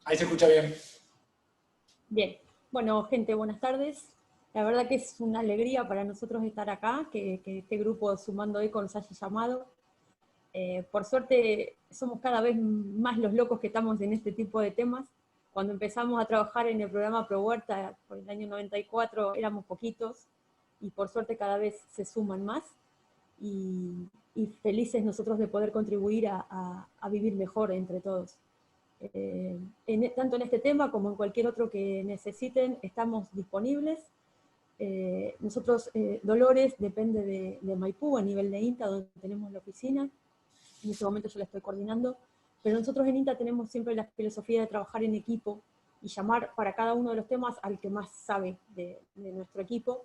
Ahí se escucha bien. Bien, bueno, gente, buenas tardes. La verdad que es una alegría para nosotros estar acá, que este grupo Sumando Eco nos haya llamado. Por suerte somos cada vez más los locos que estamos en este tipo de temas. Cuando empezamos a trabajar en el programa Pro Huerta por el año 94 éramos poquitos y por suerte cada vez se suman más y felices nosotros de poder contribuir a vivir mejor entre todos. Tanto en este tema como en cualquier otro que necesiten, estamos disponibles. Nosotros, Dolores depende de Maipú, a nivel de INTA, donde tenemos la oficina. En este momento yo la estoy coordinando. Pero nosotros en INTA tenemos siempre la filosofía de trabajar en equipo y llamar para cada uno de los temas al que más sabe de nuestro equipo.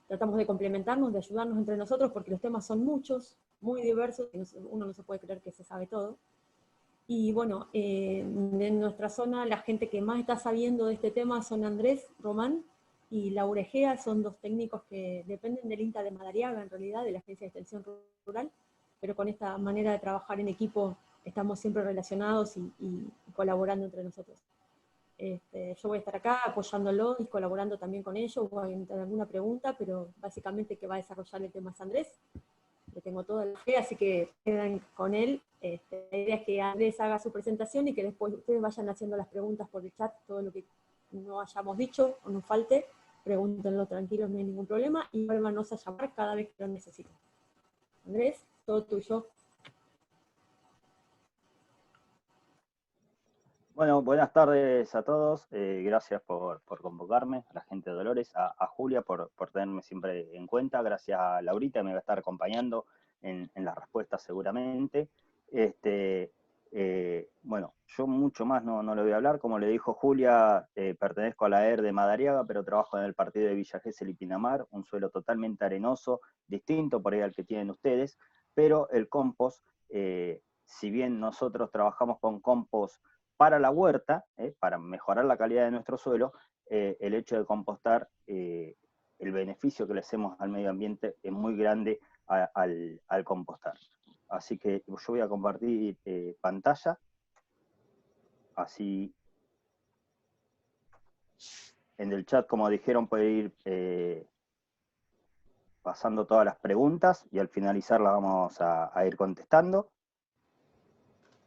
Tratamos de complementarnos, de ayudarnos entre nosotros, porque los temas son muchos, muy diversos, y uno no se puede creer que se sabe todo. Y bueno, en nuestra zona la gente que más está sabiendo de este tema son Andrés Román y Laura Egea, son dos técnicos que dependen del INTA de Madariaga, en realidad, de la Agencia de Extensión Rural, pero con esta manera de trabajar en equipo estamos siempre relacionados y colaborando entre nosotros. Yo voy a estar acá apoyándolo y colaborando también con ellos, voy a tener alguna pregunta, pero básicamente que va a desarrollar el tema es Andrés. Le tengo toda la fe, así que quedan con él. La idea es que Andrés haga su presentación y que después ustedes vayan haciendo las preguntas por el chat, todo lo que no hayamos dicho o nos falte, pregúntenlo tranquilos, no hay ningún problema, y vuélvanos a llamar cada vez que lo necesiten. Andrés, todo tuyo. Bueno, buenas tardes a todos. Gracias por convocarme, a la gente de Dolores, a Julia por tenerme siempre en cuenta. Gracias a Laurita, me va a estar acompañando en las respuestas seguramente. Bueno, yo mucho más no le voy a hablar. Como le dijo Julia, pertenezco a la ER de Madariaga, pero trabajo en el partido de Villa Gesell y Pinamar, un suelo totalmente arenoso, distinto por ahí al que tienen ustedes, pero el compost, si bien nosotros trabajamos con compost para la huerta, para mejorar la calidad de nuestro suelo, el hecho de compostar, el beneficio que le hacemos al medio ambiente es muy grande al compostar. Así que yo voy a compartir pantalla, así en el chat, como dijeron, puede ir pasando todas las preguntas y al finalizar las vamos a ir contestando.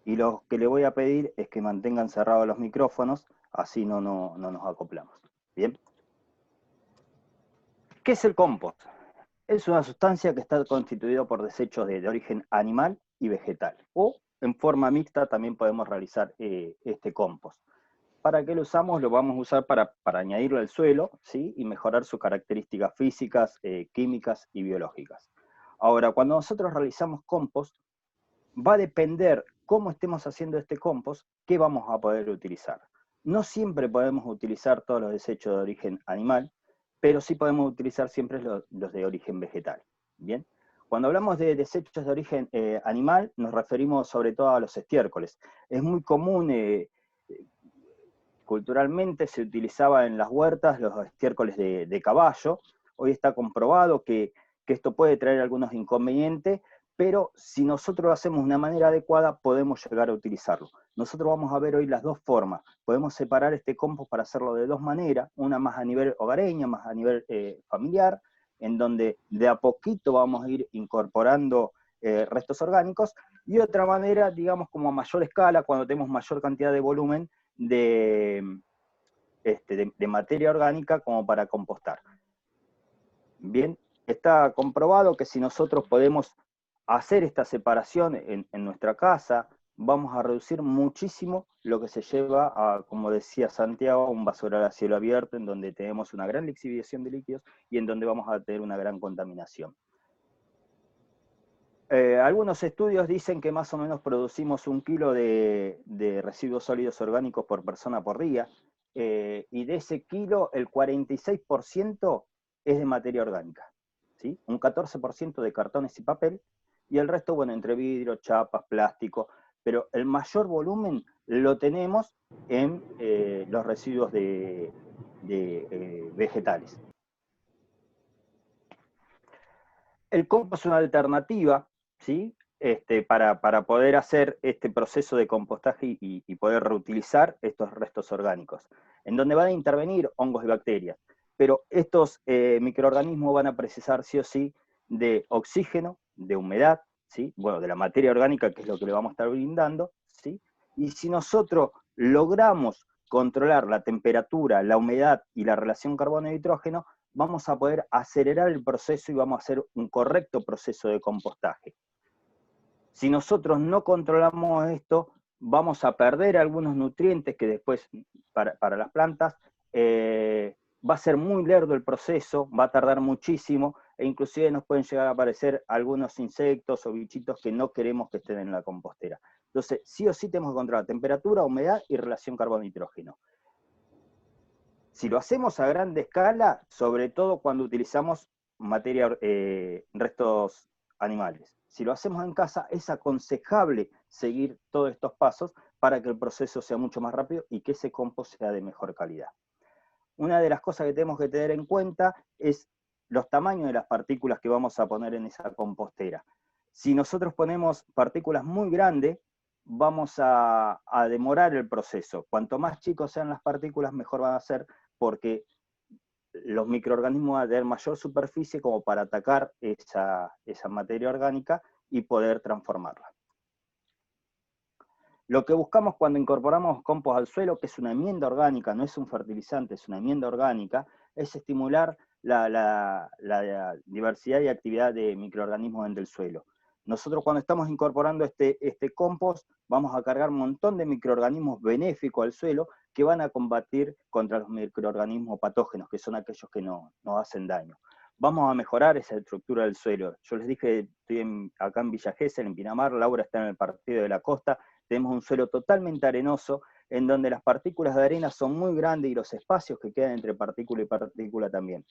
Y lo que le voy a pedir es que mantengan cerrados los micrófonos, así no nos acoplamos. ¿Bien? ¿Qué es el compost? Es una sustancia que está constituida por desechos de origen animal y vegetal. O en forma mixta también podemos realizar este compost. ¿Para qué lo usamos? Lo vamos a usar para añadirlo al suelo, ¿sí? Y mejorar sus características físicas, químicas y biológicas. Ahora, cuando nosotros realizamos compost, va a depender cómo estemos haciendo este compost, qué vamos a poder utilizar. No siempre podemos utilizar todos los desechos de origen animal, pero sí podemos utilizar siempre los de origen vegetal. ¿Bien? Cuando hablamos de desechos de origen animal, nos referimos sobre todo a los estiércoles. Es muy común, culturalmente se utilizaba en las huertas los estiércoles de caballo. Hoy está comprobado que esto puede traer algunos inconvenientes, pero si nosotros lo hacemos de una manera adecuada, podemos llegar a utilizarlo. Nosotros vamos a ver hoy las dos formas. Podemos separar este compost para hacerlo de dos maneras, una más a nivel hogareño, más a nivel familiar, en donde de a poquito vamos a ir incorporando restos orgánicos, y otra manera, digamos, como a mayor escala, cuando tenemos mayor cantidad de volumen de materia orgánica como para compostar. Bien, está comprobado que si nosotros podemos hacer esta separación en nuestra casa, vamos a reducir muchísimo lo que se lleva a, como decía Santiago, un basural a cielo abierto, en donde tenemos una gran lixiviación de líquidos y en donde vamos a tener una gran contaminación. Algunos estudios dicen que más o menos producimos 1 kilo de residuos sólidos orgánicos por persona por día, y de ese kilo el 46% es de materia orgánica, ¿sí? Un 14% de cartones y papel, y el resto, bueno, entre vidrio, chapas, plástico, pero el mayor volumen lo tenemos en los residuos de vegetales. El compost es una alternativa, ¿sí? para poder hacer este proceso de compostaje y poder reutilizar estos restos orgánicos, en donde van a intervenir hongos y bacterias. Pero estos microorganismos van a precisar sí o sí de oxígeno, de humedad, ¿sí? Bueno, de la materia orgánica, que es lo que le vamos a estar brindando, ¿sí? Y si nosotros logramos controlar la temperatura, la humedad y la relación carbono-nitrógeno, vamos a poder acelerar el proceso y vamos a hacer un correcto proceso de compostaje. Si nosotros no controlamos esto, vamos a perder algunos nutrientes que después, para las plantas, va a ser muy lerdo el proceso, va a tardar muchísimo, e inclusive nos pueden llegar a aparecer algunos insectos o bichitos que no queremos que estén en la compostera. Entonces, sí o sí tenemos que controlar temperatura, humedad y relación carbono-nitrógeno. Si lo hacemos a grande escala, sobre todo cuando utilizamos restos animales. Si lo hacemos en casa, es aconsejable seguir todos estos pasos para que el proceso sea mucho más rápido y que ese compost sea de mejor calidad. Una de las cosas que tenemos que tener en cuenta es los tamaños de las partículas que vamos a poner en esa compostera. Si nosotros ponemos partículas muy grandes, vamos a demorar el proceso. Cuanto más chicos sean las partículas, mejor van a ser, porque los microorganismos van a tener mayor superficie como para atacar esa materia orgánica y poder transformarla. Lo que buscamos cuando incorporamos compost al suelo, que es una enmienda orgánica, no es un fertilizante, es una enmienda orgánica, es estimular la diversidad y actividad de microorganismos dentro del suelo. Nosotros cuando estamos incorporando este compost, vamos a cargar un montón de microorganismos benéficos al suelo que van a combatir contra los microorganismos patógenos, que son aquellos que nos hacen daño. Vamos a mejorar esa estructura del suelo. Yo les dije, estoy acá en Villa Gesell, en Pinamar, Laura está en el Partido de la Costa, tenemos un suelo totalmente arenoso, en donde las partículas de arena son muy grandes y los espacios que quedan entre partícula y partícula también.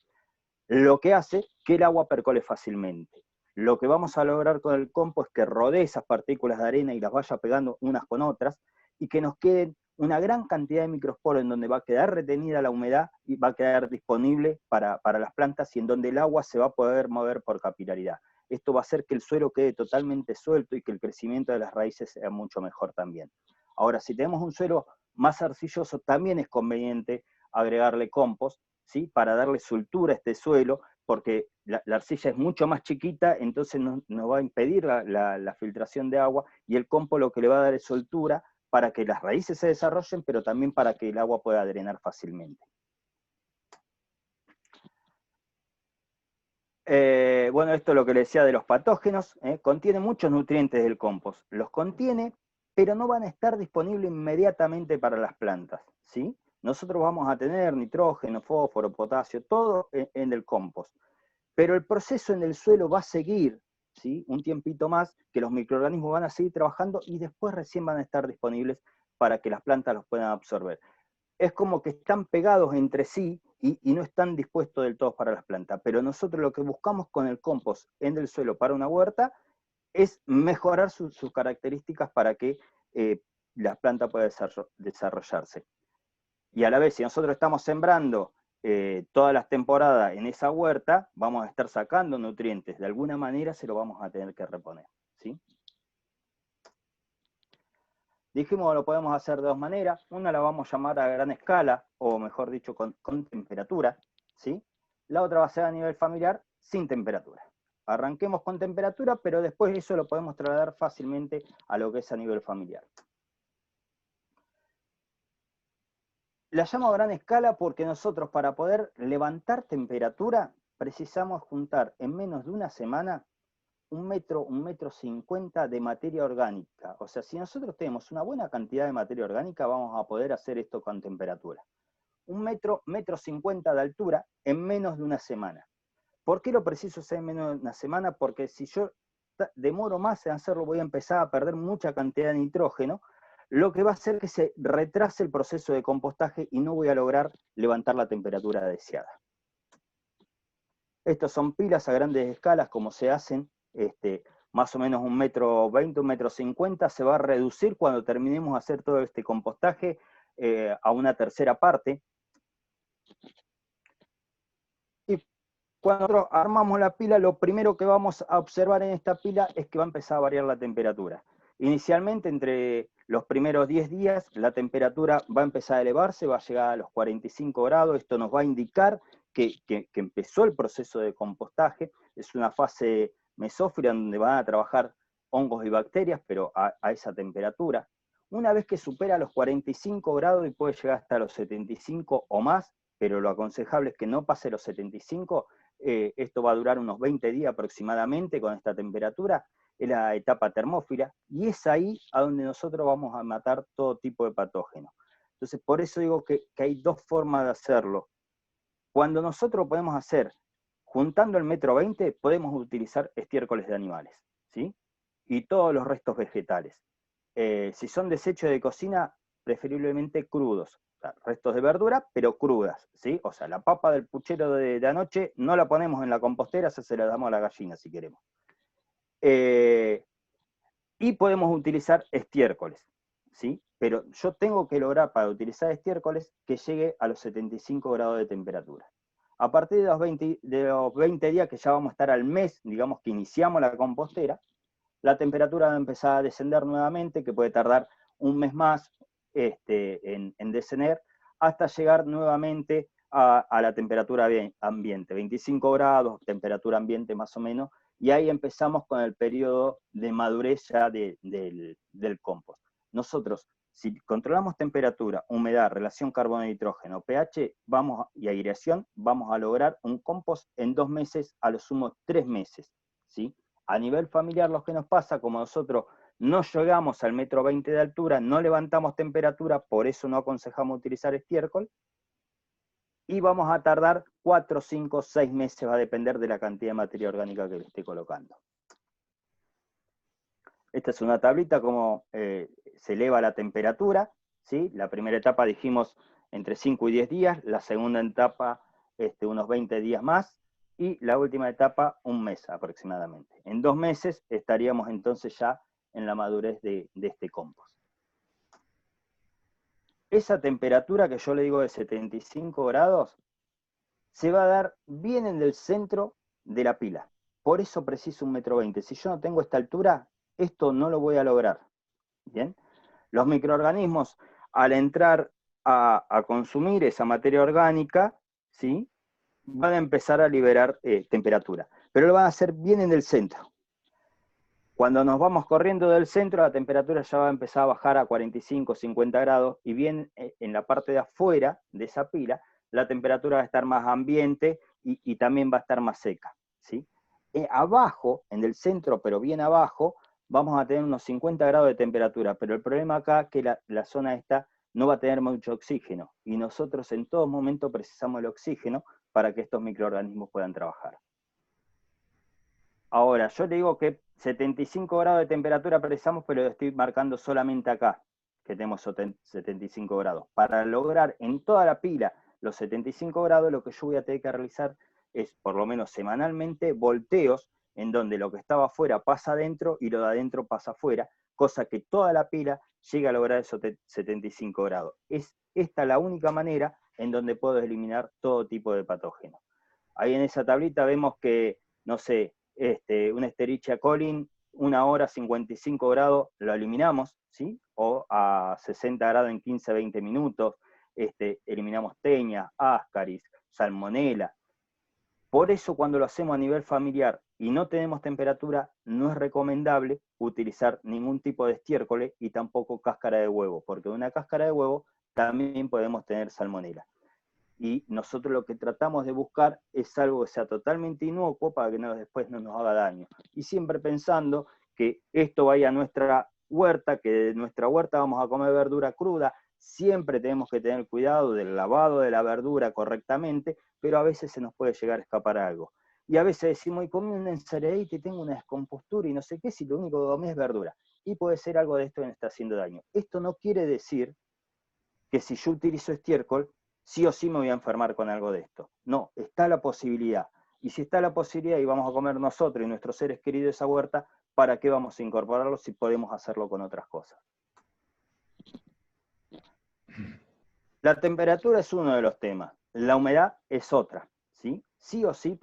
Lo que hace que el agua percole fácilmente. Lo que vamos a lograr con el compost es que rodee esas partículas de arena y las vaya pegando unas con otras, y que nos queden una gran cantidad de microsporos en donde va a quedar retenida la humedad y va a quedar disponible para las plantas, y en donde el agua se va a poder mover por capilaridad. Esto va a hacer que el suelo quede totalmente suelto y que el crecimiento de las raíces sea mucho mejor también. Ahora, si tenemos un suelo más arcilloso, también es conveniente agregarle compost, ¿sí? Para darle soltura a este suelo, porque la arcilla es mucho más chiquita, entonces nos va a impedir la filtración de agua, y el compost lo que le va a dar es soltura para que las raíces se desarrollen, pero también para que el agua pueda drenar fácilmente. Bueno, esto es lo que le decía de los patógenos, contiene muchos nutrientes del compost, los contiene, pero no van a estar disponibles inmediatamente para las plantas, ¿sí? Nosotros vamos a tener nitrógeno, fósforo, potasio, todo en el compost, pero el proceso en el suelo va a seguir, ¿sí? Un tiempito más, que los microorganismos van a seguir trabajando y después recién van a estar disponibles para que las plantas los puedan absorber. Es como que están pegados entre sí y no están dispuestos del todo para las plantas. Pero nosotros lo que buscamos con el compost en el suelo para una huerta es mejorar sus características para que la planta pueda desarrollarse. Y a la vez, si nosotros estamos sembrando todas las temporadas en esa huerta, vamos a estar sacando nutrientes. De alguna manera se lo vamos a tener que reponer, ¿sí? Dijimos que lo podemos hacer de dos maneras. Una la vamos a llamar a gran escala, o mejor dicho, con temperatura, ¿sí? La otra va a ser a nivel familiar, sin temperatura. Arranquemos con temperatura, pero después eso lo podemos trasladar fácilmente a lo que es a nivel familiar. La llamo a gran escala porque nosotros, para poder levantar temperatura, precisamos juntar en menos de una semana 1,50 metro de materia orgánica. O sea, si nosotros tenemos una buena cantidad de materia orgánica, vamos a poder hacer esto con temperatura. 1,50 metros de altura en menos de una semana. ¿Por qué lo preciso hacer en menos de una semana? Porque si yo demoro más en hacerlo, voy a empezar a perder mucha cantidad de nitrógeno, lo que va a hacer que se retrase el proceso de compostaje y no voy a lograr levantar la temperatura deseada. Estos son pilas a grandes escalas, como se hacen, más o menos 1,20 metros, 1,50 metros, se va a reducir cuando terminemos de hacer todo este compostaje a una tercera parte. Y cuando nosotros armamos la pila, lo primero que vamos a observar en esta pila es que va a empezar a variar la temperatura. Inicialmente, entre los primeros 10 días, la temperatura va a empezar a elevarse, va a llegar a los 45 grados. Esto nos va a indicar que empezó el proceso de compostaje. Es una fase mesófila donde van a trabajar hongos y bacterias, pero a esa temperatura. Una vez que supera los 45 grados y puede llegar hasta los 75 o más, pero lo aconsejable es que no pase los 75, esto va a durar unos 20 días aproximadamente con esta temperatura, es la etapa termófila, y es ahí a donde nosotros vamos a matar todo tipo de patógenos. Entonces, por eso digo que hay dos formas de hacerlo. Cuando nosotros lo podemos hacer juntando el 1,20 m, podemos utilizar estiércoles de animales, ¿sí? Y todos los restos vegetales. Si son desechos de cocina, preferiblemente crudos. O sea, restos de verdura, pero crudas, ¿sí? O sea, la papa del puchero de anoche no la ponemos en la compostera, se la damos a la gallina si queremos. Y podemos utilizar estiércoles, ¿sí? Pero yo tengo que lograr para utilizar estiércoles que llegue a los 75 grados de temperatura. A partir de los 20 días, que ya vamos a estar al mes, digamos que iniciamos la compostera, la temperatura va a empezar a descender nuevamente, que puede tardar un mes más en descender, hasta llegar nuevamente a la temperatura ambiente, 25 grados, temperatura ambiente más o menos, y ahí empezamos con el periodo de madurez ya del compost. Nosotros, si controlamos temperatura, humedad, relación carbono-nitrógeno, pH y aireación, vamos a lograr un compost en 2 meses, a lo sumo 3 meses, ¿sí? A nivel familiar, lo que nos pasa, como nosotros no llegamos al 1,20 m de altura, no levantamos temperatura, por eso no aconsejamos utilizar estiércol, y vamos a tardar 4, 5, 6 meses, va a depender de la cantidad de materia orgánica que le esté colocando. Esta es una tablita como se eleva la temperatura, ¿sí? La primera etapa dijimos entre 5 y 10 días, la segunda etapa unos 20 días más, y la última etapa un mes aproximadamente. En 2 meses estaríamos entonces ya en la madurez de este compost. Esa temperatura que yo le digo de 75 grados, se va a dar bien en el centro de la pila. Por eso preciso 1,20 m. Si yo no tengo esta altura, esto no lo voy a lograr. ¿Bien? Los microorganismos, al entrar a consumir esa materia orgánica, ¿sí?, van a empezar a liberar temperatura, pero lo van a hacer bien en el centro. Cuando nos vamos corriendo del centro, la temperatura ya va a empezar a bajar a 45, 50 grados, y bien en la parte de afuera de esa pila, la temperatura va a estar más ambiente y también va a estar más seca, ¿sí? Abajo, en el centro, pero bien abajo, vamos a tener unos 50 grados de temperatura, pero el problema acá es que la zona esta no va a tener mucho oxígeno, y nosotros en todo momento precisamos el oxígeno para que estos microorganismos puedan trabajar. Ahora, yo le digo que 75 grados de temperatura precisamos, pero lo estoy marcando solamente acá, que tenemos 75 grados. Para lograr en toda la pila los 75 grados, lo que yo voy a tener que realizar es, por lo menos semanalmente, volteos en donde lo que estaba afuera pasa adentro y lo de adentro pasa afuera, cosa que toda la pila llegue a lograr esos 75 grados. Es esta la única manera en donde puedo eliminar todo tipo de patógenos. Ahí en esa tablita vemos que, no sé, un Escherichia coli, 1 hora 55 grados, lo eliminamos, ¿sí? O a 60 grados en 15, 20 minutos, eliminamos teña, ascaris, salmonela. Por eso cuando lo hacemos a nivel familiar y no tenemos temperatura, no es recomendable utilizar ningún tipo de estiércol y tampoco cáscara de huevo, porque de una cáscara de huevo también podemos tener salmonela. Y nosotros lo que tratamos de buscar es algo que sea totalmente inocuo para que después no nos haga daño. Y siempre pensando que esto vaya a nuestra huerta, que de nuestra huerta vamos a comer verdura cruda. Siempre tenemos que tener cuidado del lavado de la verdura correctamente, pero a veces se nos puede llegar a escapar algo. Y a veces decimos, y comí una ensaladita y tengo una descompostura y no sé qué, si lo único que comí es verdura. Y puede ser algo de esto que me está haciendo daño. Esto no quiere decir que si yo utilizo estiércol, sí o sí me voy a enfermar con algo de esto. No, está la posibilidad. Y si está la posibilidad y vamos a comer nosotros y nuestros seres queridos esa huerta, ¿para qué vamos a incorporarlo si podemos hacerlo con otras cosas? La temperatura es uno de los temas, la humedad es otra, ¿sí? Sí o sí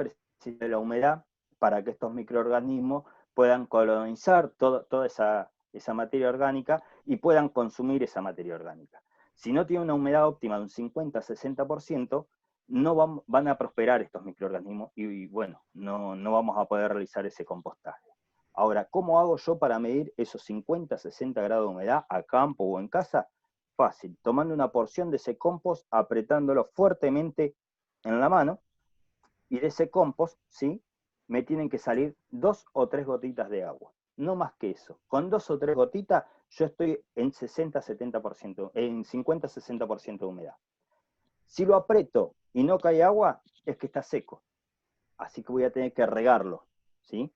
de la humedad para que estos microorganismos puedan colonizar toda esa materia orgánica y puedan consumir esa materia orgánica. Si no tiene una humedad óptima de un 50-60%, no van a prosperar estos microorganismos y bueno, no vamos a poder realizar ese compostaje. Ahora, ¿cómo hago yo para medir esos 50-60 grados de humedad a campo o en casa? Fácil, tomando una porción de ese compost, apretándolo fuertemente en la mano, y de ese compost, ¿sí?, me tienen que salir 2 o 3 gotitas de agua. No más que eso. Con 2 o 3 gotitas, yo estoy en 60-70%, en 50-60% de humedad. Si lo aprieto y no cae agua, es que está seco. Así que voy a tener que regarlo, ¿sí?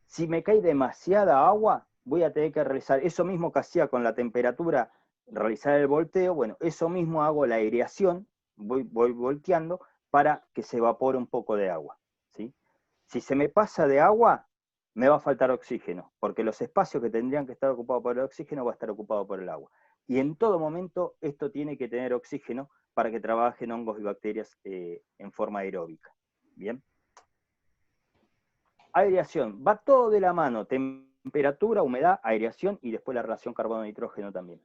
Si me cae demasiada agua, voy a tener que realizar eso mismo que hacía con la temperatura, realizar el volteo. Bueno, eso mismo hago la aireación, voy volteando para que se evapore un poco de agua, ¿sí? Si se me pasa de agua, me va a faltar oxígeno, porque los espacios que tendrían que estar ocupados por el oxígeno va a estar ocupado por el agua. Y en todo momento esto tiene que tener oxígeno para que trabajen hongos y bacterias en forma aeróbica. ¿Bien? Aireación, va todo de la mano, temperatura, humedad, aireación y después la relación carbono-nitrógeno también.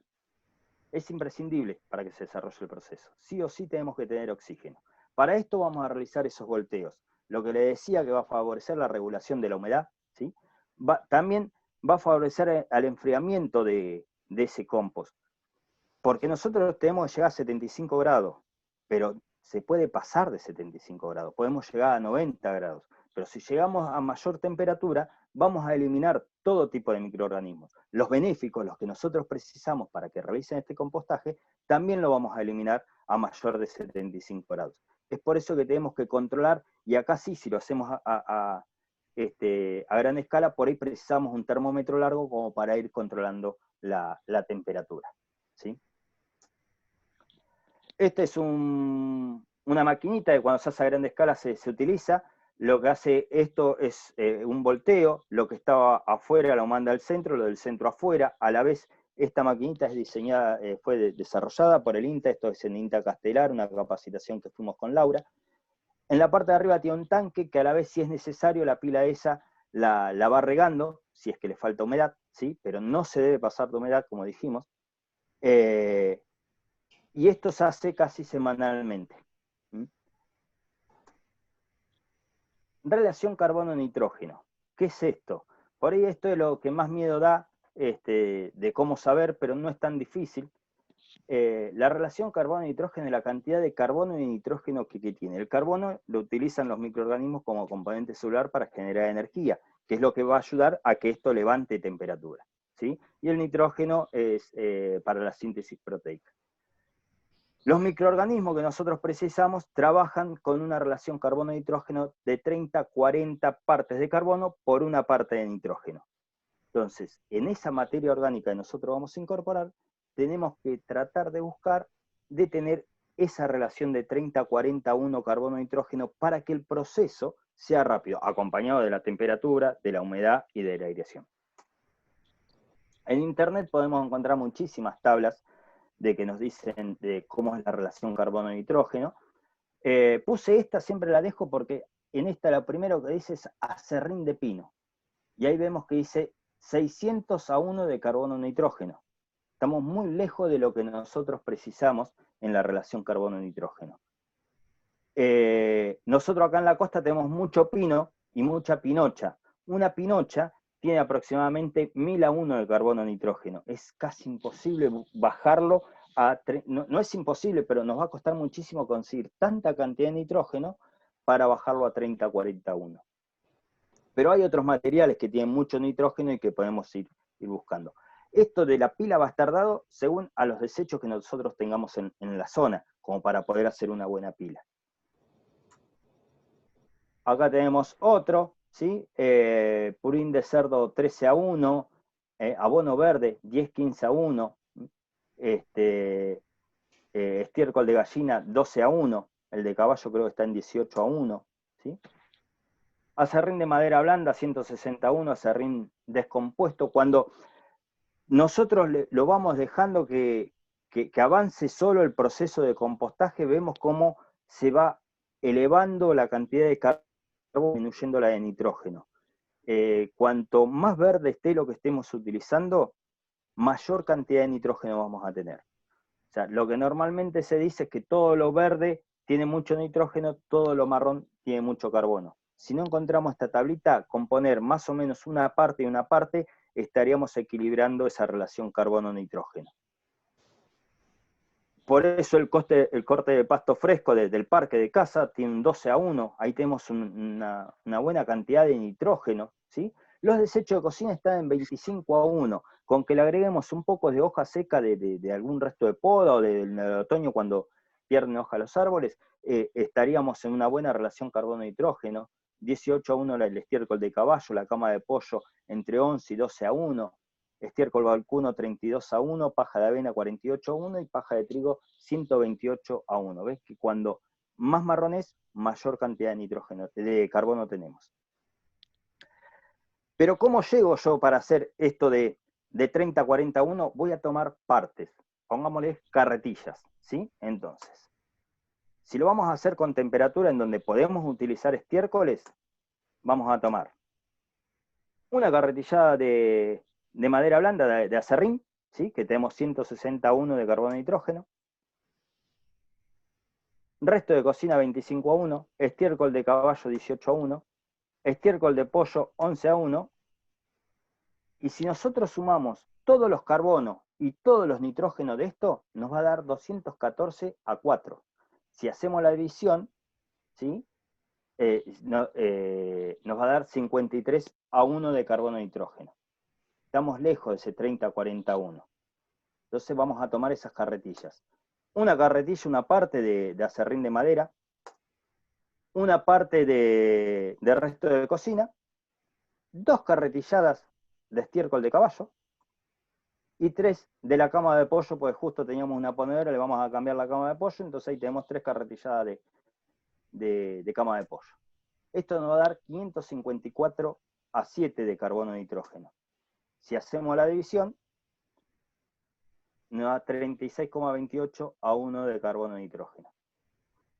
Es imprescindible para que se desarrolle el proceso. Sí o sí tenemos que tener oxígeno. Para esto vamos a realizar esos volteos. Lo que le decía que va a favorecer la regulación de la humedad, ¿sí? También va a favorecer al enfriamiento de ese compost. Porque nosotros tenemos que llegar a 75 grados, pero se puede pasar de 75 grados, podemos llegar a 90 grados. Pero si llegamos a mayor temperatura, vamos a eliminar todo tipo de microorganismos. Los benéficos, los que nosotros precisamos para que realicen este compostaje, también lo vamos a eliminar a mayor de 75 grados. Es por eso que tenemos que controlar, y acá sí, si lo hacemos a gran escala, por ahí precisamos un termómetro largo como para ir controlando la temperatura, ¿sí? Esta es una maquinita que cuando se hace a gran escala se utiliza. Lo que hace esto es un volteo, lo que estaba afuera lo manda al centro, lo del centro afuera. A la vez, esta maquinita es diseñada, fue desarrollada por el INTA, esto es en INTA Castelar, una capacitación que fuimos con Laura. En la parte de arriba tiene un tanque que a la vez, si es necesario, la pila esa la va regando, si es que le falta humedad, ¿sí? Pero no se debe pasar de humedad, como dijimos. Y esto se hace casi semanalmente. Relación carbono-nitrógeno. ¿Qué es esto? Por ahí esto es lo que más miedo da de cómo saber, pero no es tan difícil. La relación carbono-nitrógeno es la cantidad de carbono y nitrógeno que tiene. El carbono lo utilizan los microorganismos como componente celular para generar energía, que es lo que va a ayudar a que esto levante temperatura, ¿sí? Y el nitrógeno es para la síntesis proteica. Los microorganismos que nosotros precisamos trabajan con una relación carbono-nitrógeno de 30-40 partes de carbono por una parte de nitrógeno. Entonces, en esa materia orgánica que nosotros vamos a incorporar, tenemos que tratar de buscar, de tener esa relación de 30-40-1 carbono-nitrógeno para que el proceso sea rápido, acompañado de la temperatura, de la humedad y de la aireación. En Internet podemos encontrar muchísimas tablas de que nos dicen de cómo es la relación carbono-nitrógeno. Puse esta, siempre la dejo porque en esta lo primero que dice es aserrín de pino. Y ahí vemos que dice 600:1 de carbono-nitrógeno. Estamos muy lejos de lo que nosotros precisamos en la relación carbono-nitrógeno. Nosotros acá en la costa tenemos mucho pino y mucha pinocha. Una pinocha tiene aproximadamente 1000:1 de carbono-nitrógeno. Es casi imposible bajarlo a... No es imposible, pero nos va a costar muchísimo conseguir tanta cantidad de nitrógeno para bajarlo a 30-40:1. Pero hay otros materiales que tienen mucho nitrógeno y que podemos ir buscando. Esto de la pila va a estar dado según a los desechos que nosotros tengamos en la zona, como para poder hacer una buena pila. Acá tenemos otro, ¿sí? Purín de cerdo 13:1, abono verde 10-15:1, estiércol de gallina 12:1, el de caballo creo que está en 18:1, ¿sí? Aserrín de madera blanda 160:1, aserrín descompuesto. Cuando nosotros lo vamos dejando que avance solo el proceso de compostaje, vemos cómo se va elevando la cantidad de carbono carbono, disminuyendo la de nitrógeno. Cuanto más verde esté lo que estemos utilizando, mayor cantidad de nitrógeno vamos a tener. O sea, lo que normalmente se dice es que todo lo verde tiene mucho nitrógeno, todo lo marrón tiene mucho carbono. Si no encontramos esta tablita, con poner más o menos una parte y una parte, estaríamos equilibrando esa relación carbono-nitrógeno. Por eso el corte de pasto fresco del parque de casa tiene un 12:1, ahí tenemos una buena cantidad de nitrógeno, ¿sí? Los desechos de cocina están en 25:1, con que le agreguemos un poco de hoja seca de algún resto de poda o del otoño cuando pierden hoja los árboles, estaríamos en una buena relación carbono-nitrógeno. 18:1 el estiércol de caballo, la cama de pollo entre 11 y 12:1, estiércol vacuno 32:1, paja de avena 48:1 y paja de trigo 128:1. ¿Ves que cuando más marrón es, mayor cantidad de nitrógeno, de carbono tenemos? Pero ¿cómo llego yo para hacer esto de 30 a 40:1? Voy a tomar partes, pongámosle carretillas, ¿sí? Entonces, si lo vamos a hacer con temperatura en donde podemos utilizar estiércoles, vamos a tomar una carretillada de madera blanda, de acerrín, ¿sí? Que tenemos 160:1 de carbono y nitrógeno. Resto de cocina 25:1, estiércol de caballo 18:1, estiércol de pollo 11:1, y si nosotros sumamos todos los carbonos y todos los nitrógenos de esto, nos va a dar 214:4. Si hacemos la división, ¿sí? Nos va a dar 53:1 de carbono y nitrógeno. Estamos lejos de ese 30-40-1. Entonces vamos a tomar esas carretillas. Una carretilla, una parte de acerrín de madera, una parte de resto de cocina, 2 carretilladas de estiércol de caballo, y 3 de la cama de pollo, pues justo teníamos una ponedora, le vamos a cambiar la cama de pollo, entonces ahí tenemos 3 carretilladas de cama de pollo. Esto nos va a dar 554:7 de carbono y nitrógeno. Si hacemos la división, nos da 36,28:1 de carbono y nitrógeno.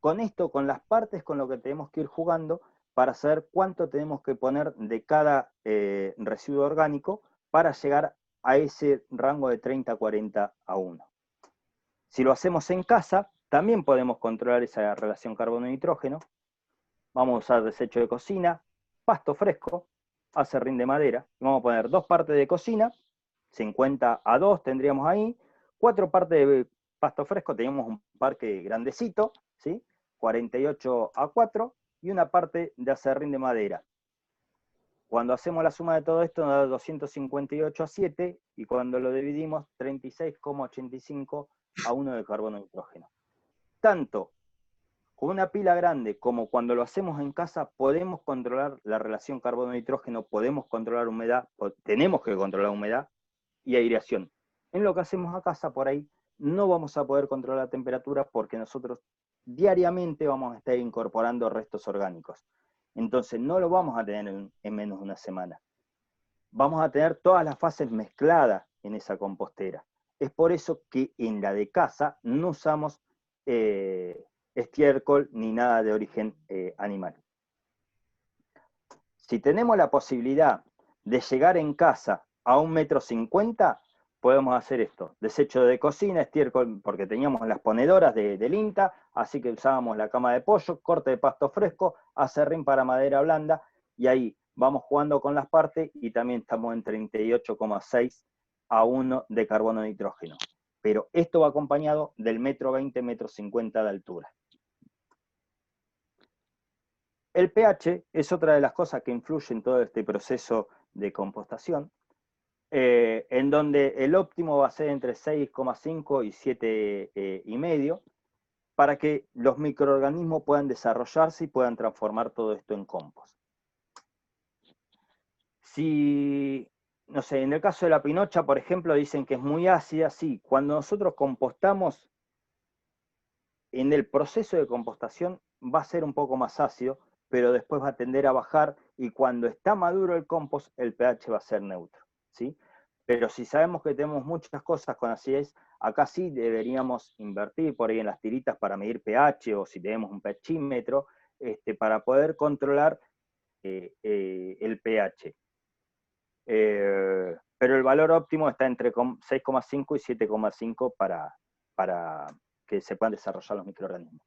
Con esto, con las partes, con lo que tenemos que ir jugando para saber cuánto tenemos que poner de cada residuo orgánico para llegar a ese rango de 30-40:1. Si lo hacemos en casa, también podemos controlar esa relación carbono y nitrógeno. Vamos a usar desecho de cocina, pasto fresco, acerrín de madera. Vamos a poner 2 partes de cocina, 50:2 tendríamos ahí, 4 partes de pasto fresco, teníamos un parque grandecito, ¿sí? 48:4, y una parte de acerrín de madera. Cuando hacemos la suma de todo esto nos da 258:7, y cuando lo dividimos, 36,85:1 de carbono y nitrógeno. Tanto con una pila grande como cuando lo hacemos en casa, podemos controlar la relación carbono-nitrógeno, podemos controlar humedad, tenemos que controlar humedad y aireación. En lo que hacemos a casa, por ahí, no vamos a poder controlar la temperatura porque nosotros diariamente vamos a estar incorporando restos orgánicos. Entonces no lo vamos a tener en menos de una semana. Vamos a tener todas las fases mezcladas en esa compostera. Es por eso que en la de casa no usamos estiércol ni nada de origen animal. Si tenemos la posibilidad de llegar en casa a 1,50 m, podemos hacer esto: desecho de cocina, estiércol, porque teníamos las ponedoras del INTA, así que usábamos la cama de pollo, corte de pasto fresco, acerrín para madera blanda, y ahí vamos jugando con las partes, y también estamos en 38,6:1 de carbono y nitrógeno. Pero esto va acompañado del 1,20 m, 1,50 m de altura. El pH es otra de las cosas que influye en todo este proceso de compostación, en donde el óptimo va a ser entre 6,5 y 7,5, para que los microorganismos puedan desarrollarse y puedan transformar todo esto en compost. Si, no sé, en el caso de la pinocha, por ejemplo, dicen que es muy ácida. Sí, cuando nosotros compostamos, en el proceso de compostación va a ser un poco más ácido, pero después va a tender a bajar, y cuando está maduro el compost, el pH va a ser neutro, ¿sí? Pero si sabemos que tenemos muchas cosas con acidez, acá sí deberíamos invertir por ahí en las tiritas para medir pH, o si tenemos un pHímetro, para poder controlar el pH. Pero el valor óptimo está entre 6,5 y 7,5 para que se puedan desarrollar los microorganismos.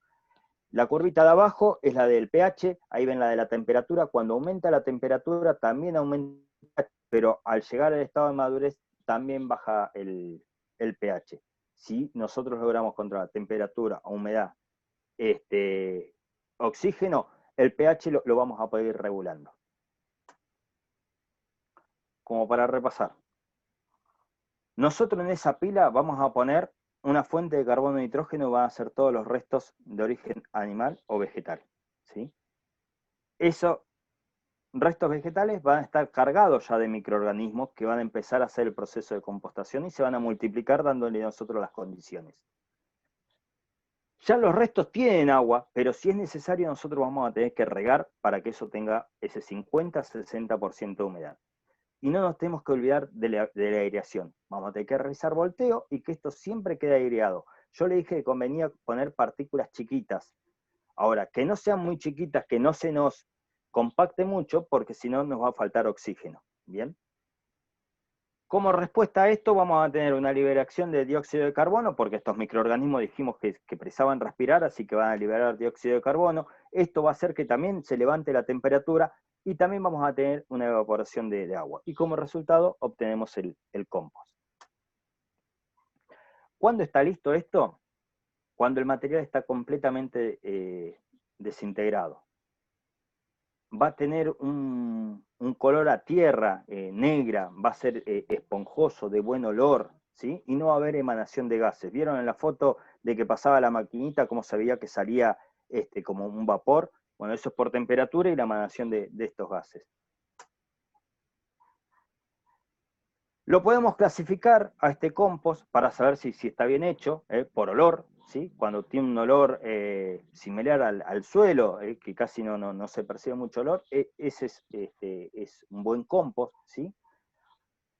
La curvita de abajo es la del pH, ahí ven la de la temperatura. Cuando aumenta la temperatura también aumenta, pero al llegar al estado de madurez también baja el pH. Si nosotros logramos controlar temperatura, humedad, oxígeno, el pH lo vamos a poder ir regulando. Como para repasar. Nosotros en esa pila vamos a poner una fuente de carbono y nitrógeno, van a ser todos los restos de origen animal o vegetal, ¿sí? Esos restos vegetales van a estar cargados ya de microorganismos que van a empezar a hacer el proceso de compostación y se van a multiplicar dándole a nosotros las condiciones. Ya los restos tienen agua, pero si es necesario nosotros vamos a tener que regar para que eso tenga ese 50-60% de humedad. Y no nos tenemos que olvidar de la aireación. Vamos a tener que realizar volteo y que esto siempre quede aireado. Yo le dije que convenía poner partículas chiquitas. Ahora, que no sean muy chiquitas, que no se nos compacte mucho, porque si no nos va a faltar oxígeno. ¿Bien? Como respuesta a esto vamos a tener una liberación de dióxido de carbono, porque estos microorganismos dijimos que precisaban respirar, así que van a liberar dióxido de carbono. Esto va a hacer que también se levante la temperatura y también vamos a tener una evaporación de agua. Y como resultado obtenemos el compost. ¿Cuándo está listo esto? Cuando el material está completamente desintegrado. Va a tener un color a tierra, negra, va a ser esponjoso, de buen olor, ¿sí? Y no va a haber emanación de gases. ¿Vieron en la foto de que pasaba la maquinita cómo se veía que salía como un vapor? Bueno, eso es por temperatura y la emanación de estos gases. Lo podemos clasificar a este compost para saber si está bien hecho, por olor, ¿sí? Cuando tiene un olor similar al suelo, que casi no se percibe mucho olor, ese es un buen compost, ¿sí?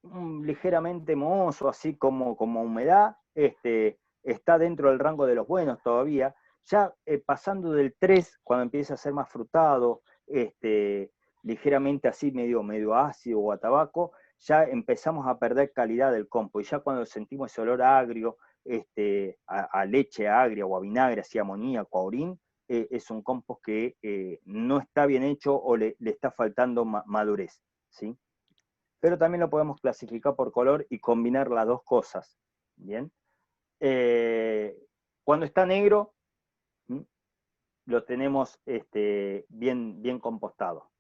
Ligeramente mohoso, así como humedad, está dentro del rango de los buenos todavía. Ya pasando del 3, cuando empieza a ser más frutado, ligeramente así medio ácido o a tabaco, ya empezamos a perder calidad del compost, y ya cuando sentimos ese olor agrio, a leche agria o a vinagre, así amoníaco, a orín, es un compost que no está bien hecho o le está faltando madurez, ¿sí? Pero también lo podemos clasificar por color y combinar las dos cosas, ¿bien? Cuando está negro, lo tenemos bien compostado.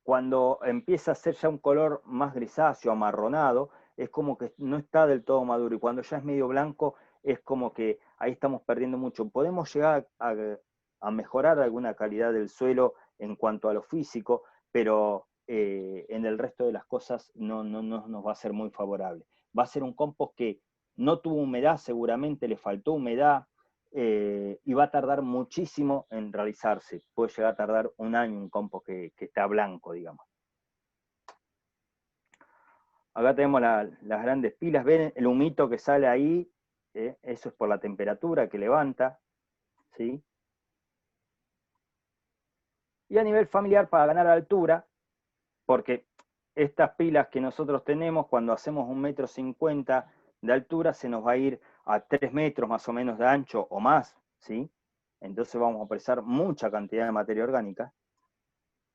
Cuando empieza a ser ya un color más grisáceo, amarronado, es como que no está del todo maduro, y cuando ya es medio blanco, es como que ahí estamos perdiendo mucho. Podemos llegar a mejorar alguna calidad del suelo en cuanto a lo físico, pero en el resto de las cosas no nos va a ser muy favorable. Va a ser un compost que no tuvo humedad, seguramente le faltó humedad, y va a tardar muchísimo en realizarse. Puede llegar a tardar un año un compost que está blanco, digamos. Acá tenemos las grandes pilas, ven el humito que sale ahí, eso es por la temperatura que levanta, ¿sí? Y a nivel familiar, para ganar altura, porque estas pilas que nosotros tenemos, cuando hacemos 1,50 m de altura, se nos va a ir a 3 metros más o menos de ancho o más, ¿sí? Entonces vamos a presar mucha cantidad de materia orgánica.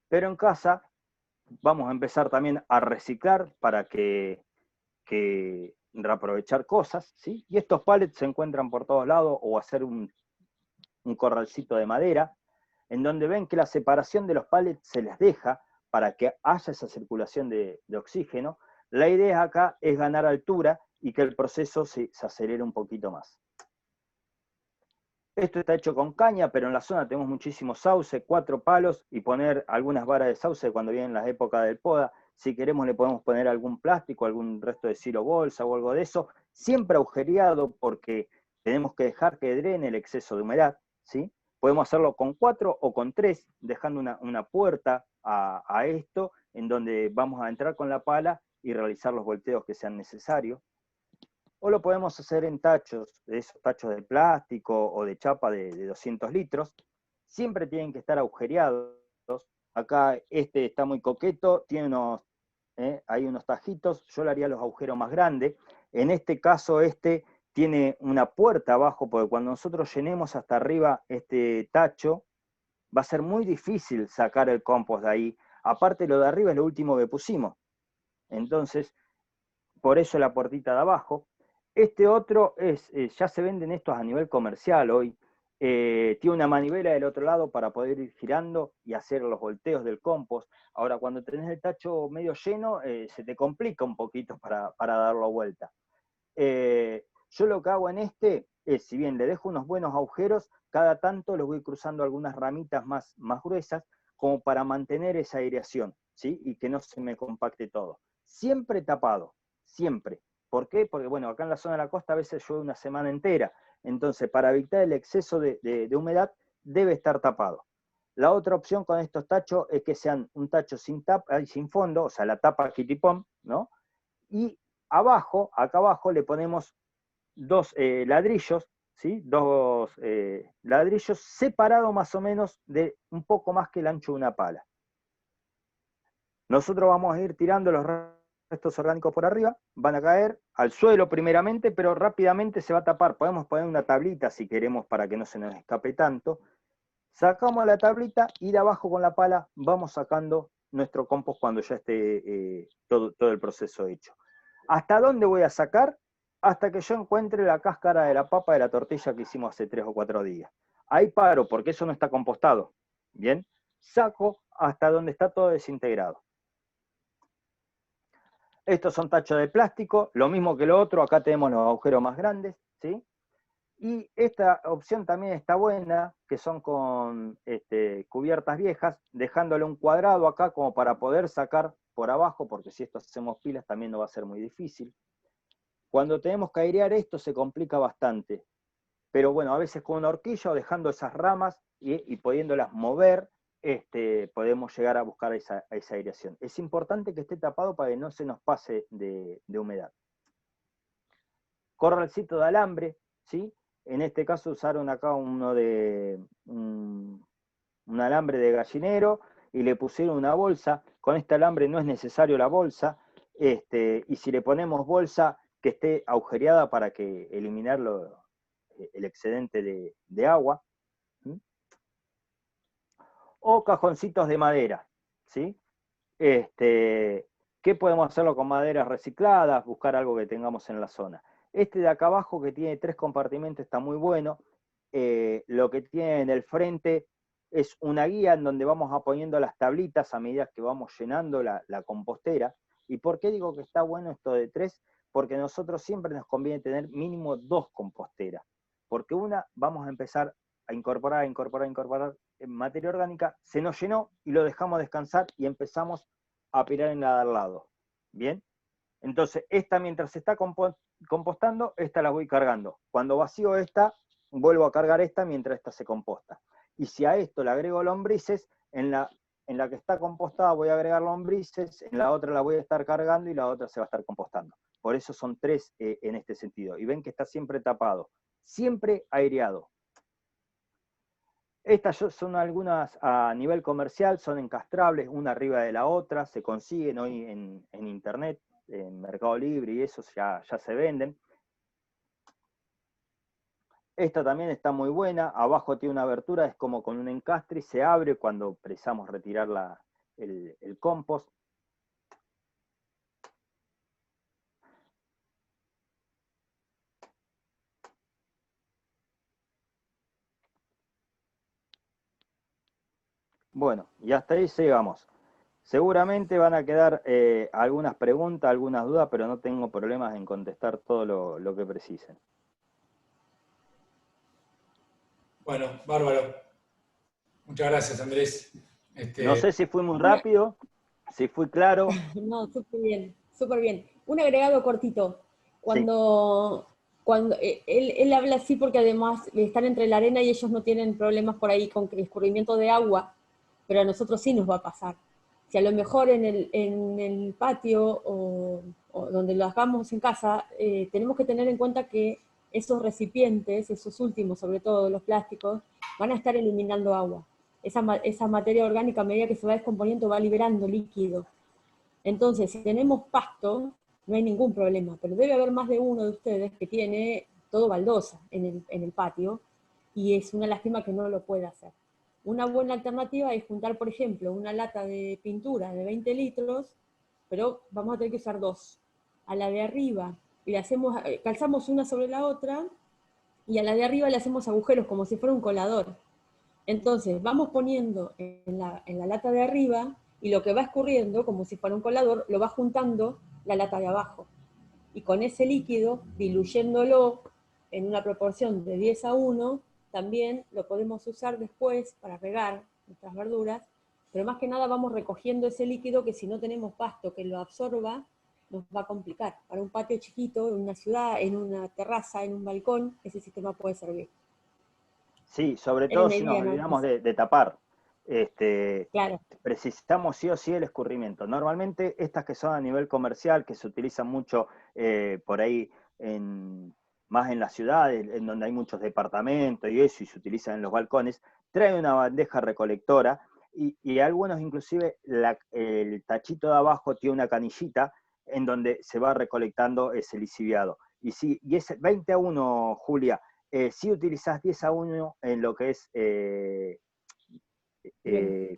Pero en casa vamos a empezar también a reciclar para que reaprovechar cosas, ¿sí? Y estos pallets se encuentran por todos lados, o hacer un corralcito de madera, en donde ven que la separación de los pallets se les deja para que haya esa circulación de oxígeno. La idea acá es ganar altura y que el proceso se acelere un poquito más. Esto está hecho con caña, pero en la zona tenemos muchísimos sauce, 4 palos, y poner algunas varas de sauce cuando vienen las épocas del poda. Si queremos le podemos poner algún plástico, algún resto de silo bolsa o algo de eso, siempre agujereado, porque tenemos que dejar que drene el exceso de humedad, ¿sí? Podemos hacerlo con 4 o con 3, dejando una puerta a esto, en donde vamos a entrar con la pala y realizar los volteos que sean necesarios. O lo podemos hacer en tachos, de esos tachos de plástico o de chapa de 200 litros. Siempre tienen que estar agujereados, Acá este está muy coqueto, tiene hay unos tajitos, yo le haría los agujeros más grandes. En este caso este tiene una puerta abajo, porque cuando nosotros llenemos hasta arriba este tacho, va a ser muy difícil sacar el compost de ahí. Aparte lo de arriba es lo último que pusimos. Entonces, por eso la puertita de abajo. Este otro ya se venden estos a nivel comercial hoy. Tiene una manivela del otro lado para poder ir girando y hacer los volteos del compost. Ahora, cuando tenés el tacho medio lleno, se te complica un poquito para darlo vuelta. Yo lo que hago en este es, si bien le dejo unos buenos agujeros, cada tanto los voy cruzando algunas ramitas más gruesas, como para mantener esa aireación, ¿sí? Y que no se me compacte todo. Siempre tapado, siempre. ¿Por qué? Porque, bueno, acá en la zona de la costa a veces llueve una semana entera. Entonces, para evitar el exceso de humedad, debe estar tapado. La otra opción con estos tachos es que sean un tacho sin fondo, o sea, la tapa kitipón, ¿no? Y abajo, acá abajo, le ponemos dos ladrillos, ¿sí? Dos ladrillos separados más o menos de un poco más que el ancho de una pala. Nosotros vamos a ir tirando los restos orgánicos por arriba, van a caer al suelo primeramente, pero rápidamente se va a tapar. Podemos poner una tablita si queremos para que no se nos escape tanto. Sacamos la tablita y de abajo con la pala vamos sacando nuestro compost cuando ya esté todo el proceso hecho. ¿Hasta dónde voy a sacar? Hasta que yo encuentre la cáscara de la papa de la tortilla que hicimos hace 3 o 4 días. Ahí paro, porque eso no está compostado. Bien, saco hasta donde está todo desintegrado. Estos son tachos de plástico, lo mismo que lo otro, acá tenemos los agujeros más grandes, ¿sí? Y esta opción también está buena, que son con cubiertas viejas, dejándole un cuadrado acá como para poder sacar por abajo, porque si esto hacemos pilas también no va a ser muy difícil. Cuando tenemos que airear esto se complica bastante, pero bueno, a veces con una horquilla o dejando esas ramas y pudiéndolas mover, podemos llegar a buscar esa aireación. Es importante que esté tapado para que no se nos pase de humedad. Corralcito de alambre, ¿sí? En este caso usaron acá uno de un alambre de gallinero y le pusieron una bolsa. Con este alambre no es necesario la bolsa, y si le ponemos bolsa que esté agujereada para que eliminar el excedente de agua. ¿Sí? O cajoncitos de madera, ¿sí? ¿Qué podemos hacerlo con maderas recicladas? Buscar algo que tengamos en la zona. Este de acá abajo, que tiene 3 compartimentos, está muy bueno. Lo que tiene en el frente es una guía en donde vamos poniendo las tablitas a medida que vamos llenando la compostera. ¿Y por qué digo que está bueno esto de 3? Porque nosotros siempre nos conviene tener mínimo 2 composteras. Porque una vamos a empezar a incorporar materia orgánica, se nos llenó y lo dejamos descansar y empezamos a pirar en la de al lado. ¿Bien? Entonces, esta mientras se está compostando, esta la voy cargando. Cuando vacío esta, vuelvo a cargar esta mientras esta se composta. Y si a esto le agrego lombrices, en la que está compostada voy a agregar lombrices, en la otra la voy a estar cargando y la otra se va a estar compostando. Por eso son 3 en este sentido. Y ven que está siempre tapado, siempre aireado. Estas son algunas a nivel comercial, son encastrables, una arriba de la otra, se consiguen hoy en internet, en Mercado Libre y esos ya se venden. Esta también está muy buena, abajo tiene una abertura, es como con un encastre y se abre cuando precisamos retirar el compost. Bueno, y hasta ahí llegamos. Seguramente van a quedar algunas preguntas, algunas dudas, pero no tengo problemas en contestar todo lo que precisen. Bueno, bárbaro. Muchas gracias, Andrés. No sé si fui muy rápido, si fui claro. No, súper bien, súper bien. Un agregado cortito. Cuando él habla así porque además están entre la arena y ellos no tienen problemas por ahí con escurrimiento de agua, pero a nosotros sí nos va a pasar. Si a lo mejor en el patio o donde lo hagamos en casa, tenemos que tener en cuenta que esos recipientes, esos últimos, sobre todo los plásticos, van a estar eliminando agua. esa materia orgánica a medida que se va descomponiendo va liberando líquido. Entonces, si tenemos pasto, no hay ningún problema, pero debe haber más de uno de ustedes que tiene todo baldosa en el patio, y es una lástima que no lo pueda hacer. Una buena alternativa es juntar, por ejemplo, una lata de pintura de 20 litros, pero vamos a tener que usar 2. A la de arriba le hacemos, calzamos una sobre la otra, y a la de arriba le hacemos agujeros como si fuera un colador. Entonces vamos poniendo en la lata de arriba, y lo que va escurriendo, como si fuera un colador, lo va juntando la lata de abajo. Y con ese líquido, diluyéndolo en una proporción de 10:1, también lo podemos usar después para regar nuestras verduras, pero más que nada vamos recogiendo ese líquido que si no tenemos pasto que lo absorba, nos va a complicar. Para un patio chiquito, en una ciudad, en una terraza, en un balcón, ese sistema puede servir. Sí, sobre Era todo una si nos idea, ¿no? olvidamos de tapar. Claro. Precisamos sí o sí el escurrimiento. Normalmente estas que son a nivel comercial, que se utilizan mucho por ahí, más en las ciudades, en donde hay muchos departamentos y eso, y se utilizan en los balcones, trae una bandeja recolectora, y algunos inclusive el tachito de abajo tiene una canillita en donde se va recolectando ese lisiviado. Y es 20:1, Julia. Si utilizás 10:1 en lo que es,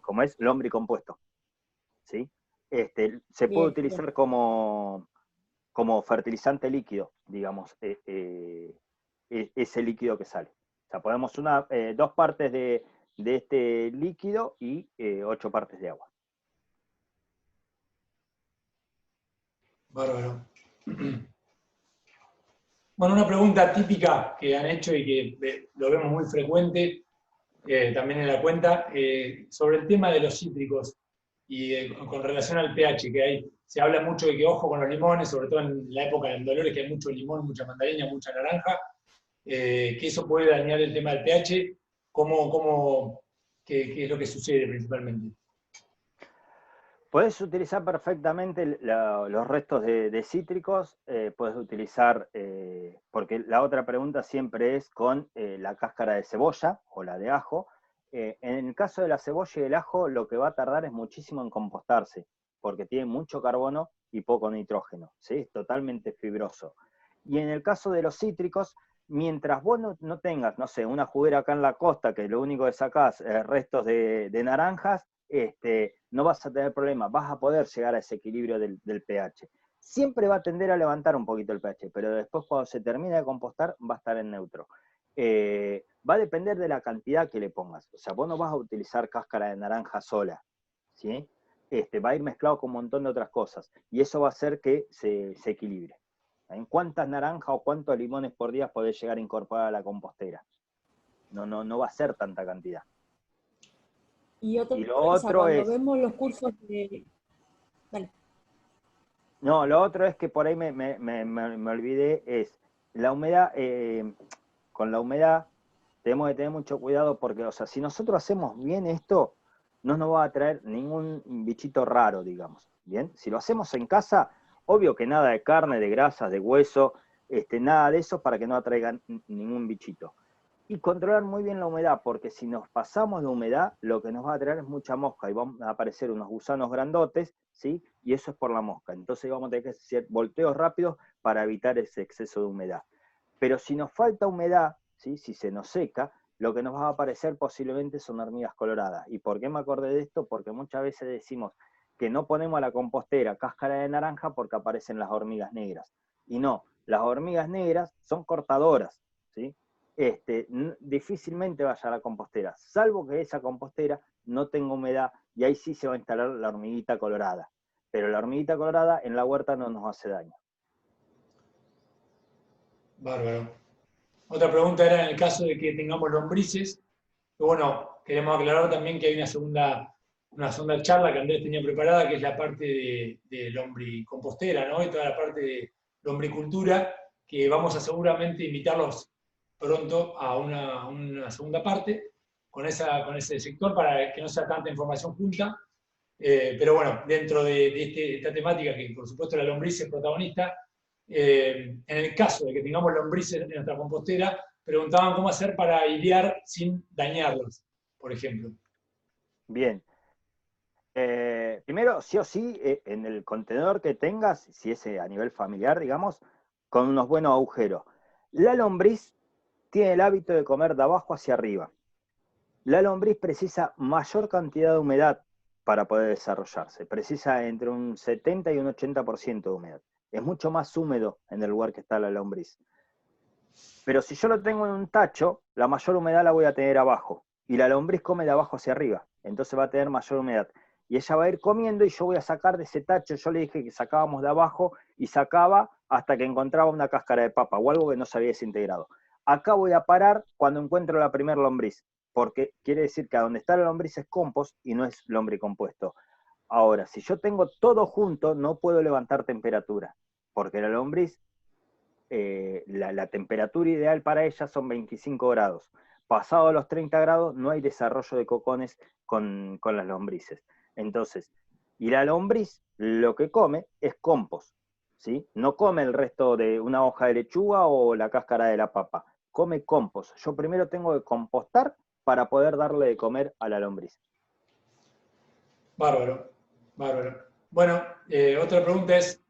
como es lombricompuesto, ¿sí? Se puede Bien, utilizar bien. como fertilizante líquido, digamos, ese líquido que sale. O sea, podemos 2 partes de este líquido y 8 partes de agua. Bárbaro. Bueno, una pregunta típica que han hecho y que lo vemos muy frecuente también en la cuenta, sobre el tema de los cítricos y con relación al pH que hay. Se habla mucho de que ojo con los limones, sobre todo en la época de Dolores, que hay mucho limón, mucha mandarina, mucha naranja, que eso puede dañar el tema del pH. ¿Qué es lo que sucede principalmente? Puedes utilizar perfectamente los restos de cítricos, puedes utilizar, porque la otra pregunta siempre es con la cáscara de cebolla o la de ajo. En el caso de la cebolla y el ajo, lo que va a tardar es muchísimo en compostarse, porque tiene mucho carbono y poco nitrógeno, ¿sí? Es totalmente fibroso. Y en el caso de los cítricos, mientras vos no tengas, no sé, una juguera acá en la costa, que lo único que sacás restos de naranjas, no vas a tener problemas, vas a poder llegar a ese equilibrio del pH. Siempre va a tender a levantar un poquito el pH, pero después cuando se termine de compostar va a estar en neutro. Va a depender de la cantidad que le pongas. O sea, vos no vas a utilizar cáscara de naranja sola, ¿sí? Va a ir mezclado con un montón de otras cosas, y eso va a hacer que se equilibre. ¿En cuántas naranjas o cuántos limones por día podés llegar a incorporar a la compostera? No va a ser tanta cantidad. Y otra Y lo cosa, otro cuando es... vemos los cursos de... Dale. No, lo otro es que por ahí me olvidé, es la humedad. Con la humedad tenemos que tener mucho cuidado porque, o sea, si nosotros hacemos bien esto, no nos va a traer ningún bichito raro, digamos. Bien, si lo hacemos en casa, obvio que nada de carne, de grasas, de hueso, nada de eso para que no atraigan ningún bichito. Y controlar muy bien la humedad, porque si nos pasamos de humedad, lo que nos va a traer es mucha mosca y van a aparecer unos gusanos grandotes, ¿sí? Y eso es por la mosca. Entonces vamos a tener que hacer volteos rápidos para evitar ese exceso de humedad. Pero si nos falta humedad, ¿sí? Si se nos seca, lo que nos va a aparecer posiblemente son hormigas coloradas. ¿Y por qué me acordé de esto? Porque muchas veces decimos que no ponemos a la compostera cáscara de naranja porque aparecen las hormigas negras. Y no, las hormigas negras son cortadoras, ¿sí? Difícilmente vaya a la compostera, salvo que esa compostera no tenga humedad, y ahí sí se va a instalar la hormiguita colorada. Pero la hormiguita colorada en la huerta no nos hace daño. Bárbaro. Otra pregunta era en el caso de que tengamos lombrices. Y bueno, queremos aclarar también que hay una segunda charla que Andrés tenía preparada, que es la parte de lombricompostera, ¿no? Y toda la parte de lombricultura, que vamos a seguramente invitarlos pronto a una segunda parte con ese sector para que no sea tanta información junta. Pero bueno, dentro de esta temática, que por supuesto la lombriz es protagonista, en el caso de que tengamos lombrices en nuestra compostera, preguntaban cómo hacer para airear sin dañarlas, por ejemplo. Bien. Primero, sí o sí, en el contenedor que tengas, si es a nivel familiar, digamos, con unos buenos agujeros. La lombriz tiene el hábito de comer de abajo hacia arriba. La lombriz precisa mayor cantidad de humedad para poder desarrollarse. Precisa entre un 70 y un 80% de humedad. Es mucho más húmedo en el lugar que está la lombriz. Pero si yo lo tengo en un tacho, la mayor humedad la voy a tener abajo. Y la lombriz come de abajo hacia arriba. Entonces va a tener mayor humedad. Y ella va a ir comiendo y yo voy a sacar de ese tacho. Yo le dije que sacábamos de abajo y sacaba hasta que encontraba una cáscara de papa o algo que no se había desintegrado. Acá voy a parar cuando encuentro la primera lombriz, porque quiere decir que a donde está la lombriz es compost y no es lombricompuesto. Ahora, si yo tengo todo junto, no puedo levantar temperatura, porque la lombriz, la temperatura ideal para ella son 25 grados. Pasado los 30 grados no hay desarrollo de cocones con las lombrices. Entonces, y la lombriz lo que come es compost, ¿sí? No come el resto de una hoja de lechuga o la cáscara de la papa, come compost. Yo primero tengo que compostar para poder darle de comer a la lombriz. Bárbaro, bárbaro. Bueno, otra pregunta es,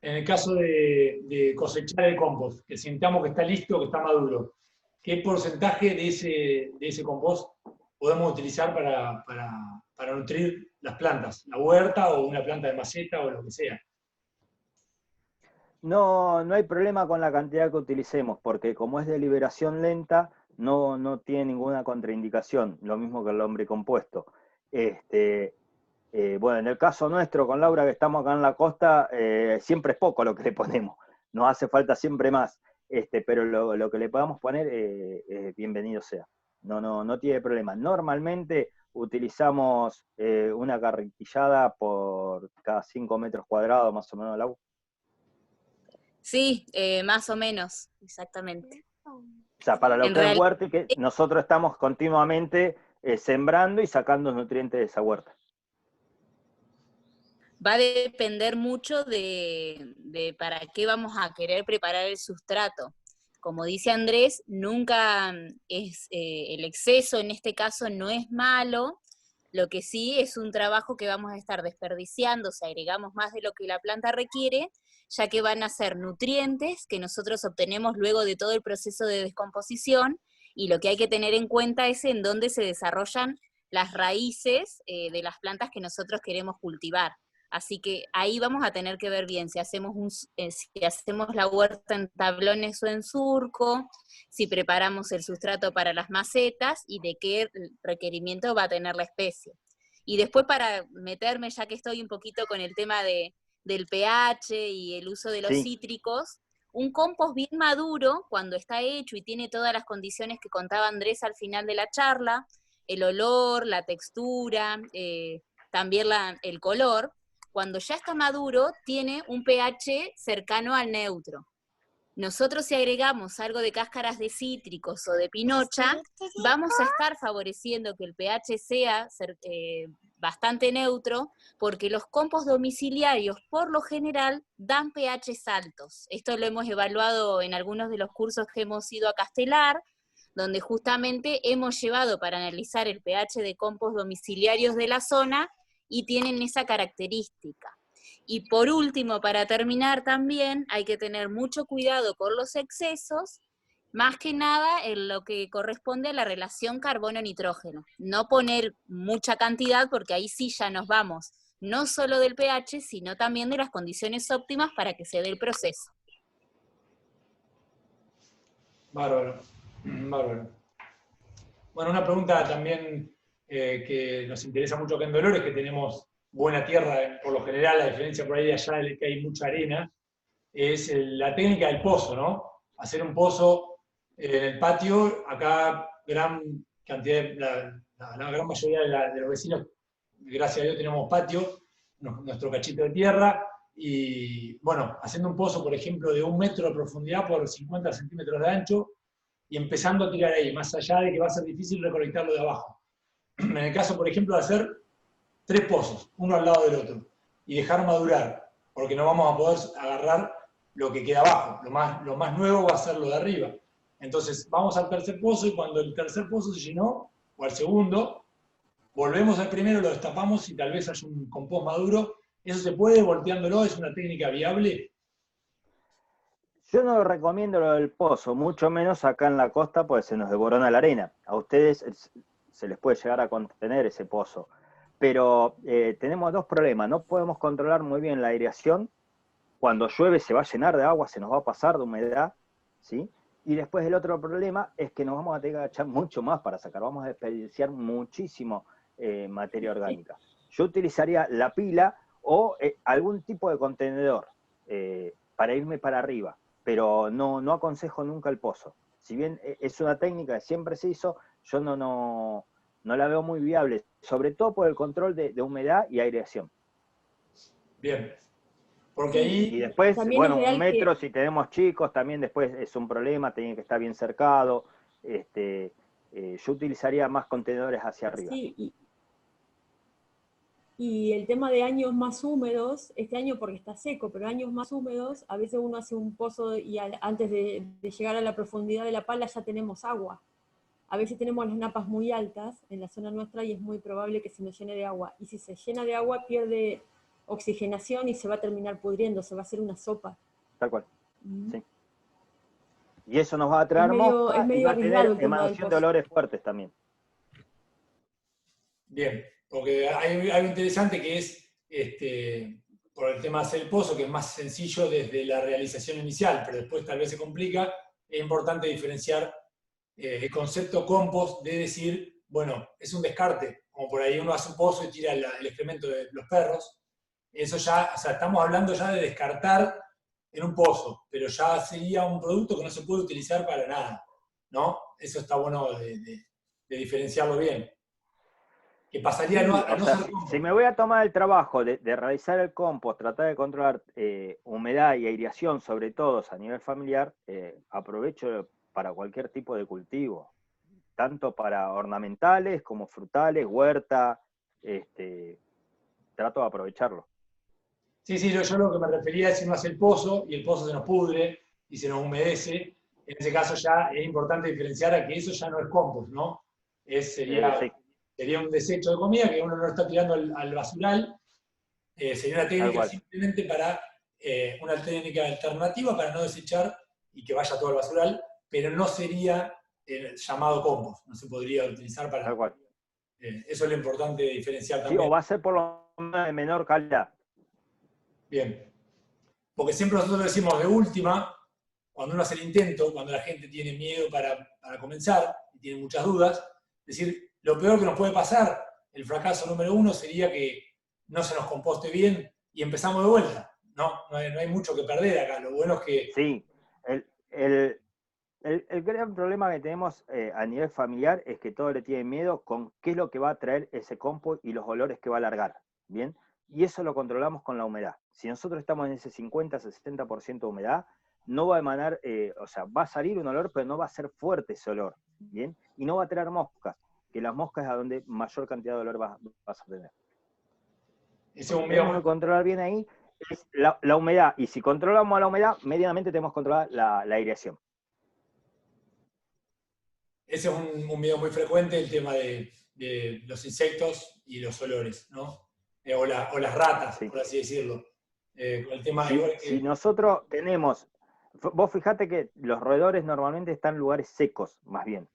en el caso de cosechar el compost, que sintamos que está listo, que está maduro, ¿qué porcentaje de ese compost podemos utilizar para nutrir las plantas? ¿La huerta o una planta de maceta o lo que sea? No, no hay problema con la cantidad que utilicemos, porque como es de liberación lenta, no tiene ninguna contraindicación, lo mismo que el lombricompuesto. Bueno, en el caso nuestro, con Laura, que estamos acá en la costa, siempre es poco lo que le ponemos, nos hace falta siempre más, pero lo que le podamos poner, bienvenido sea. No tiene problema. Normalmente utilizamos una carretillada por cada 5 metros cuadrados, más o menos, Laura. Sí, más o menos, exactamente. O sea, para lo En que es realidad huerta, que nosotros estamos continuamente sembrando y sacando nutrientes de esa huerta. va a depender mucho de para qué vamos a querer preparar el sustrato. Como dice Andrés, nunca es el exceso en este caso no es malo, lo que sí es un trabajo que vamos a estar desperdiciando si agregamos más de lo que la planta requiere, ya que van a ser nutrientes que nosotros obtenemos luego de todo el proceso de descomposición, y lo que hay que tener en cuenta es en dónde se desarrollan las raíces de las plantas que nosotros queremos cultivar. Así que ahí vamos a tener que ver bien si hacemos la huerta en tablones o en surco, si preparamos el sustrato para las macetas y de qué requerimiento va a tener la especie. Y después, para meterme, ya que estoy un poquito con el tema del pH y el uso de los Sí. cítricos, un compost bien maduro, cuando está hecho y tiene todas las condiciones que contaba Andrés al final de la charla, el olor, la textura, también el color, cuando ya está maduro, tiene un pH cercano al neutro. Nosotros, si agregamos algo de cáscaras de cítricos o de pinocha, vamos a estar favoreciendo que el pH sea bastante neutro, porque los compost domiciliarios, por lo general, dan pHs altos. Esto lo hemos evaluado en algunos de los cursos que hemos ido a Castelar, donde justamente hemos llevado para analizar el pH de compost domiciliarios de la zona, y tienen esa característica. Y por último, para terminar también, hay que tener mucho cuidado con los excesos, más que nada en lo que corresponde a la relación carbono-nitrógeno. No poner mucha cantidad, porque ahí sí ya nos vamos, no solo del pH, sino también de las condiciones óptimas para que se dé el proceso. Bárbaro, bárbaro. Bueno, una pregunta también que nos interesa mucho acá en Dolores, que tenemos buena tierra por lo general, la diferencia por ahí de allá es que hay mucha arena, es la técnica del pozo, ¿no? Hacer un pozo en el patio, acá gran cantidad, la gran mayoría de los vecinos, gracias a Dios tenemos patio, nuestro cachito de tierra, y bueno, haciendo un pozo, por ejemplo, de 1 metro de profundidad por 50 centímetros de ancho, y empezando a tirar ahí, más allá de que va a ser difícil recolectarlo de abajo. En el caso, por ejemplo, de hacer 3 pozos, uno al lado del otro, y dejar madurar, porque no vamos a poder agarrar lo que queda abajo, lo más nuevo va a ser lo de arriba. Entonces vamos al tercer pozo, y cuando el tercer pozo se llenó, o al segundo, volvemos al primero, lo destapamos y tal vez haya un compost maduro. ¿Eso se puede volteándolo? ¿Es una técnica viable? Yo no recomiendo lo del pozo, mucho menos acá en la costa, pues se nos devorona la arena. A ustedes se les puede llegar a contener ese pozo. Pero tenemos dos problemas. No podemos controlar muy bien la aireación. Cuando llueve se va a llenar de agua, se nos va a pasar de humedad, ¿sí? Y después el otro problema es que nos vamos a tener que agachar mucho más para sacar. Vamos a desperdiciar muchísimo materia orgánica. Yo utilizaría la pila o algún tipo de contenedor para irme para arriba, pero no aconsejo nunca el pozo. Si bien es una técnica que siempre se hizo, yo no la veo muy viable, sobre todo por el control de humedad y aireación. Bien. Porque ahí... Y después, También bueno, es real un metro, que... si tenemos chicos, también después es un problema, tiene que estar bien cercado. Yo utilizaría más contenedores hacia arriba. Sí, y el tema de años más húmedos, este año porque está seco, pero años más húmedos, a veces uno hace un pozo y antes de llegar a la profundidad de la pala ya tenemos agua. A veces tenemos las napas muy altas en la zona nuestra y es muy probable que se nos llene de agua. Y si se llena de agua pierde oxigenación y se va a terminar pudriendo, se va a hacer una sopa. Tal cual, sí. Y eso nos va a traer mosca y va a tener emanación de olores fuertes también. Bien, porque hay algo interesante que es, por el tema de hacer el pozo, que es más sencillo desde la realización inicial, pero después tal vez se complica, es importante diferenciar el concepto compost de decir, bueno, es un descarte, como por ahí uno hace un pozo y tira el excremento de los perros, eso ya, o sea, estamos hablando ya de descartar en un pozo, pero ya sería un producto que no se puede utilizar para nada, ¿no? Eso está bueno de diferenciarlo bien. Que pasaría Sí, a no ser compost. Si me voy a tomar el trabajo de realizar el compost, tratar de controlar humedad y aireación, sobre todo a nivel familiar, aprovecho para cualquier tipo de cultivo, tanto para ornamentales como frutales, huerta, trato de aprovecharlo. Sí, yo lo que me refería es si uno hace el pozo y el pozo se nos pudre y se nos humedece, en ese caso ya es importante diferenciar a que eso ya no es compost, ¿no? Sería un desecho de comida que uno no está tirando al basural, sería una técnica simplemente para, una técnica alternativa para no desechar y que vaya todo al basural, pero no sería llamado compost, no se podría utilizar para... eso es lo importante de diferenciar también. Sí, o va a ser por lo menos de menor calidad. Bien. Porque siempre nosotros decimos de última, cuando uno hace el intento, cuando la gente tiene miedo para comenzar y tiene muchas dudas, es decir, lo peor que nos puede pasar, el fracaso número 1 sería que no se nos composte bien y empezamos de vuelta. No hay mucho que perder acá. Lo bueno es que... Sí, el gran problema que tenemos a nivel familiar es que todos le tienen miedo con qué es lo que va a traer ese compost y los olores que va a largar, ¿bien? Y eso lo controlamos con la humedad. Si nosotros estamos en ese 50-60% de humedad, no va a emanar, va a salir un olor, pero no va a ser fuerte ese olor, ¿bien? Y no va a traer moscas, que las moscas es a donde mayor cantidad de olor vas a tener. Lo que tenemos que controlar bien ahí es la humedad, y si controlamos la humedad, medianamente tenemos que controlar la aireación. Ese es un miedo muy frecuente, el tema de los insectos y los olores, ¿no? O las ratas, sí, por así decirlo. El tema si nosotros tenemos, vos fijate que los roedores normalmente están en lugares secos, más bien.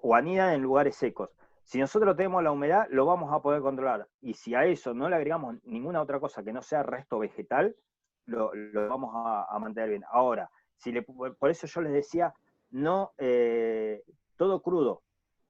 O anidan en lugares secos. Si nosotros tenemos la humedad, lo vamos a poder controlar. Y si a eso no le agregamos ninguna otra cosa que no sea resto vegetal, lo vamos a mantener bien. Ahora, por eso yo les decía, no todo crudo,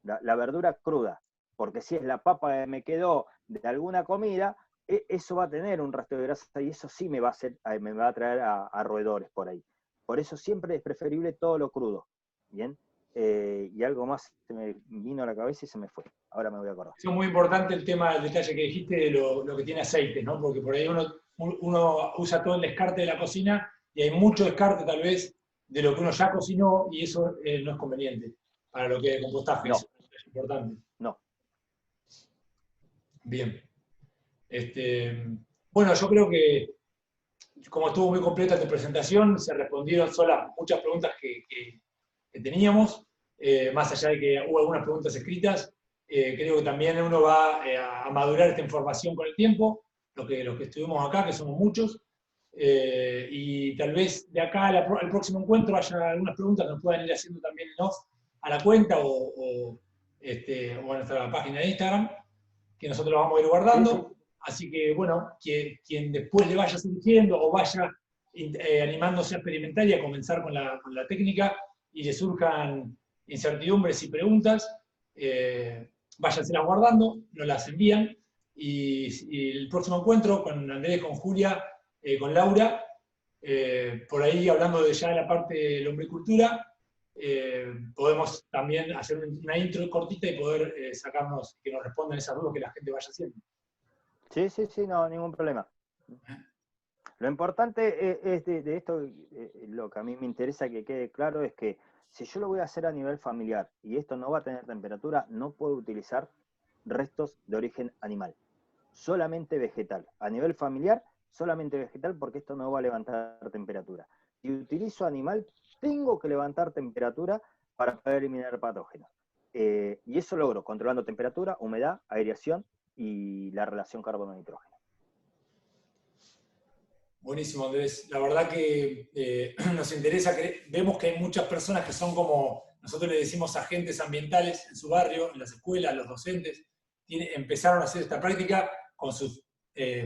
la verdura cruda, porque si es la papa que me quedó de alguna comida, eso va a tener un rastro de grasa y eso sí me va a traer a roedores por ahí. Por eso siempre es preferible todo lo crudo, ¿bien? Y algo más se me vino a la cabeza y se me fue. Ahora me voy a acordar. Es muy importante el tema del detalle que dijiste de lo que tiene aceite, ¿no? Porque por ahí uno usa todo el descarte de la cocina y hay mucho descarte tal vez de lo que uno ya cocinó y eso no es conveniente para lo que es compostaje. No. Eso es importante. No. Bien. Bueno, yo creo que como estuvo muy completa tu presentación, se respondieron solas muchas preguntas que teníamos, más allá de que hubo algunas preguntas escritas. Creo que también uno va a madurar esta información con el tiempo, los que estuvimos acá, que somos muchos, y tal vez de acá al próximo encuentro haya algunas preguntas que nos puedan ir haciendo también en off a la cuenta o a nuestra página de Instagram, que nosotros vamos a ir guardando. Sí, sí. Así que, bueno, quien después le vaya surgiendo o vaya animándose a experimentar y a comenzar con la técnica y le surjan incertidumbres y preguntas, váyanselas guardando, nos las envían, y el próximo encuentro con Andrés, con Julia, con Laura, por ahí hablando de ya la parte de la lombricultura, podemos también hacer una intro cortita y poder sacarnos, que nos respondan esas dudas que la gente vaya haciendo. Sí, no, ningún problema. Lo importante es de esto, lo que a mí me interesa que quede claro es que si yo lo voy a hacer a nivel familiar y esto no va a tener temperatura, no puedo utilizar restos de origen animal, solamente vegetal. A nivel familiar, solamente vegetal porque esto no va a levantar temperatura. Si utilizo animal, tengo que levantar temperatura para poder eliminar patógenos. Y eso logro controlando temperatura, humedad, aireación y la relación carbono-nitrógeno. Buenísimo, Andrés. La verdad que nos interesa, que vemos que hay muchas personas que son como, nosotros le decimos agentes ambientales en su barrio, en las escuelas, los docentes, empezaron a hacer esta práctica con sus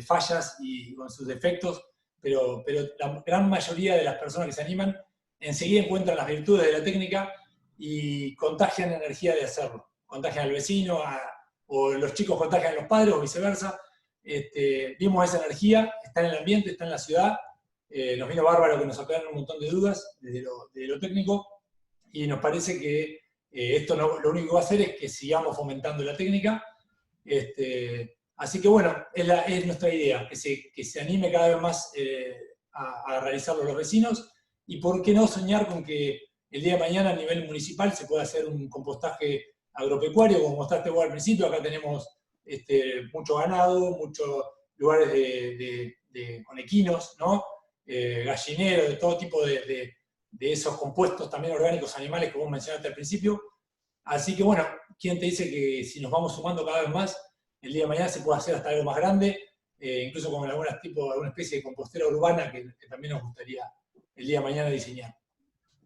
fallas y con sus defectos, pero la gran mayoría de las personas que se animan enseguida encuentran las virtudes de la técnica y contagian la energía de hacerlo. Contagian al vecino, o los chicos contagian a los padres o viceversa. Vimos esa energía, está en el ambiente, está en la ciudad, nos vino bárbaro que nos aclararon un montón de dudas desde lo técnico, y nos parece que esto lo único que va a hacer es que sigamos fomentando la técnica. Así que bueno, es nuestra idea, que se anime cada vez más a realizarlo los vecinos, y por qué no soñar con que el día de mañana a nivel municipal se pueda hacer un compostaje agropecuario, como mostraste vos al principio. Acá tenemos mucho ganado, muchos lugares con equinos, ¿no? Gallineros, de todo tipo de esos compuestos también orgánicos animales que vos mencionaste al principio. Así que bueno, ¿quién te dice que si nos vamos sumando cada vez más, el día de mañana se puede hacer hasta algo más grande, incluso con alguna especie de compostera urbana que también nos gustaría el día de mañana diseñar?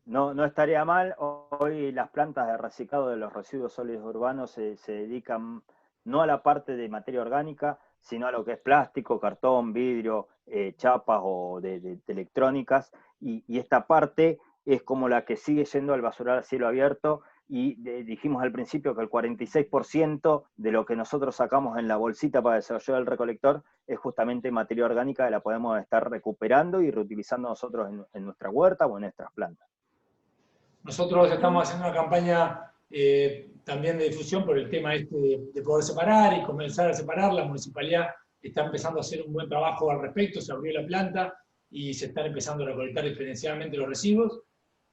No estaría mal. Hoy las plantas de reciclado de los residuos sólidos urbanos se dedican no a la parte de materia orgánica, sino a lo que es plástico, cartón, vidrio, chapas o de electrónicas, y esta parte es como la que sigue yendo al basural a cielo abierto, y dijimos al principio que el 46% de lo que nosotros sacamos en la bolsita para desarrollar el recolector es justamente materia orgánica que la podemos estar recuperando y reutilizando nosotros en nuestra huerta o en nuestras plantas. Nosotros estamos haciendo una campaña también de difusión por el tema de poder separar y comenzar a separar. La municipalidad está empezando a hacer un buen trabajo al respecto, se abrió la planta y se están empezando a recolectar diferenciadamente los residuos.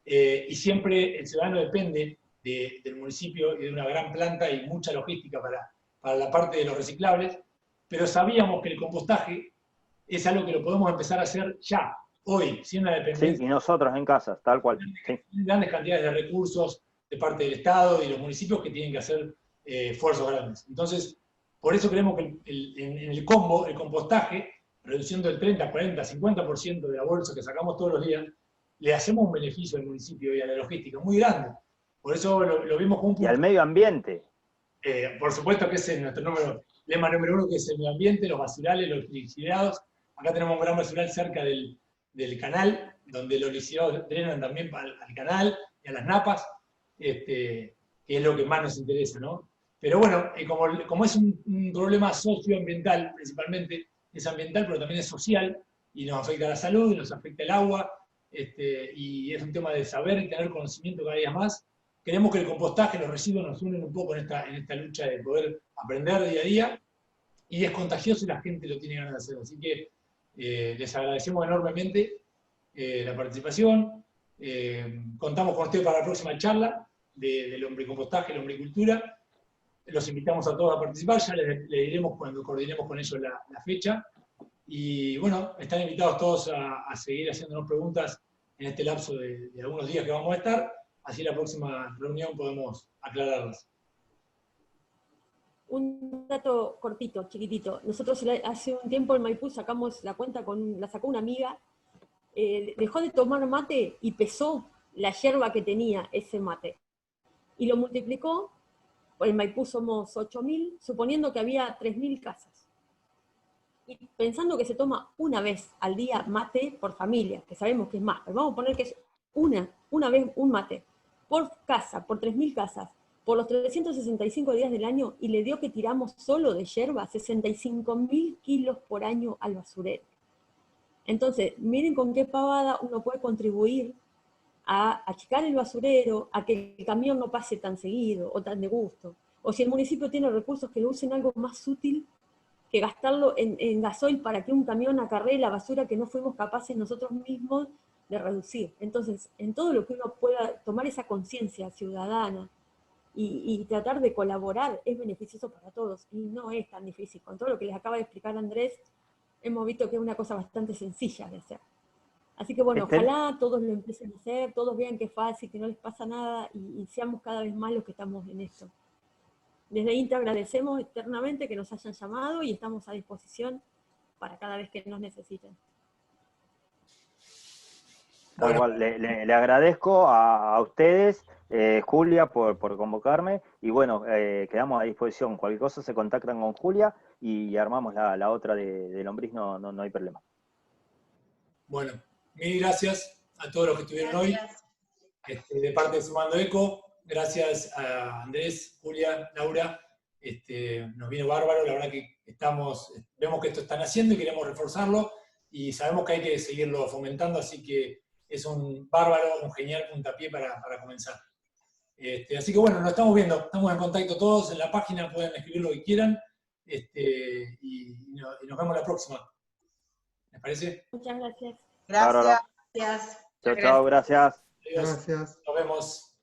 Y siempre el ciudadano depende del municipio y de una gran planta y mucha logística para la parte de los reciclables, pero sabíamos que el compostaje es algo que lo podemos empezar a hacer ya, hoy, sin una dependencia. Sí, y nosotros en casa, tal cual. Sí. Grandes cantidades de recursos de parte del Estado y los municipios que tienen que hacer esfuerzos grandes. Entonces, por eso creemos que en el combo, el compostaje, reduciendo el 30, 40, 50% de la bolsa que sacamos todos los días, le hacemos un beneficio al municipio y a la logística muy grande. Por eso lo vimos como un punto. Y al medio ambiente. Por supuesto que ese es nuestro lema número 1, que es el medio ambiente, los basurales, los lixiviados. Acá tenemos un gran basural cerca del canal, donde los lixiviados drenan también al canal y a las napas, que es lo que más nos interesa, ¿no? Pero bueno, como es un problema socioambiental, principalmente, es ambiental, pero también es social, y nos afecta a la salud, y nos afecta el agua, y es un tema de saber y tener conocimiento cada día más. Queremos que el compostaje, los residuos nos unen un poco en esta lucha de poder aprender día a día, y es contagioso y la gente lo tiene ganas de hacer. Así que les agradecemos enormemente la participación. Contamos con ustedes para la próxima charla del lombricompostaje, lombricultura. Los invitamos a todos a participar, ya les diremos cuando coordinemos con ellos la fecha. Y bueno, están invitados todos a seguir haciéndonos preguntas en este lapso de algunos días que vamos a estar, así en la próxima reunión podemos aclararlas. Un dato cortito, chiquitito. Nosotros hace un tiempo en Maipú sacamos la cuenta, la sacó una amiga, dejó de tomar mate y pesó la yerba que tenía ese mate. Y lo multiplicó, en Maipú somos 8.000, suponiendo que había 3.000 casas. Y pensando que se toma una vez al día mate por familia, que sabemos que es más, pero vamos a poner que es una vez un mate, por casa, por 3.000 casas, por los 365 días del año, y le dio que tiramos solo de yerba 65.000 kilos por año al basurero. Entonces, miren con qué pavada uno puede contribuir a achicar el basurero, a que el camión no pase tan seguido o tan de gusto. O si el municipio tiene recursos, que lo usen algo más útil que gastarlo en gasoil para que un camión acarree la basura que no fuimos capaces nosotros mismos de reducir. Entonces, en todo lo que uno pueda tomar esa conciencia ciudadana y tratar de colaborar, es beneficioso para todos, y no es tan difícil. Con todo lo que les acaba de explicar Andrés, hemos visto que es una cosa bastante sencilla de hacer. Así que bueno, ojalá todos lo empiecen a hacer, todos vean que es fácil, que no les pasa nada, y seamos cada vez más los que estamos en esto. Desde INTA agradecemos eternamente que nos hayan llamado y estamos a disposición para cada vez que nos necesiten. Tal cual, le agradezco a ustedes, Julia, por convocarme, y bueno, quedamos a disposición. Cualquier cosa se contactan con Julia y armamos la otra de lombriz, no hay problema. Bueno, mil gracias a todos los que estuvieron hoy, de parte de Sumando Eco. Gracias a Andrés, Julia, Laura. Nos vino bárbaro, la verdad que vemos que esto están haciendo y queremos reforzarlo, y sabemos que hay que seguirlo fomentando, así que es un bárbaro, un genial puntapié para comenzar. Así que bueno, nos estamos viendo, estamos en contacto todos, en la página pueden escribir lo que quieran, y nos vemos la próxima. ¿Les parece? Muchas gracias. Gracias. Chao, gracias. Adiós. Nos vemos.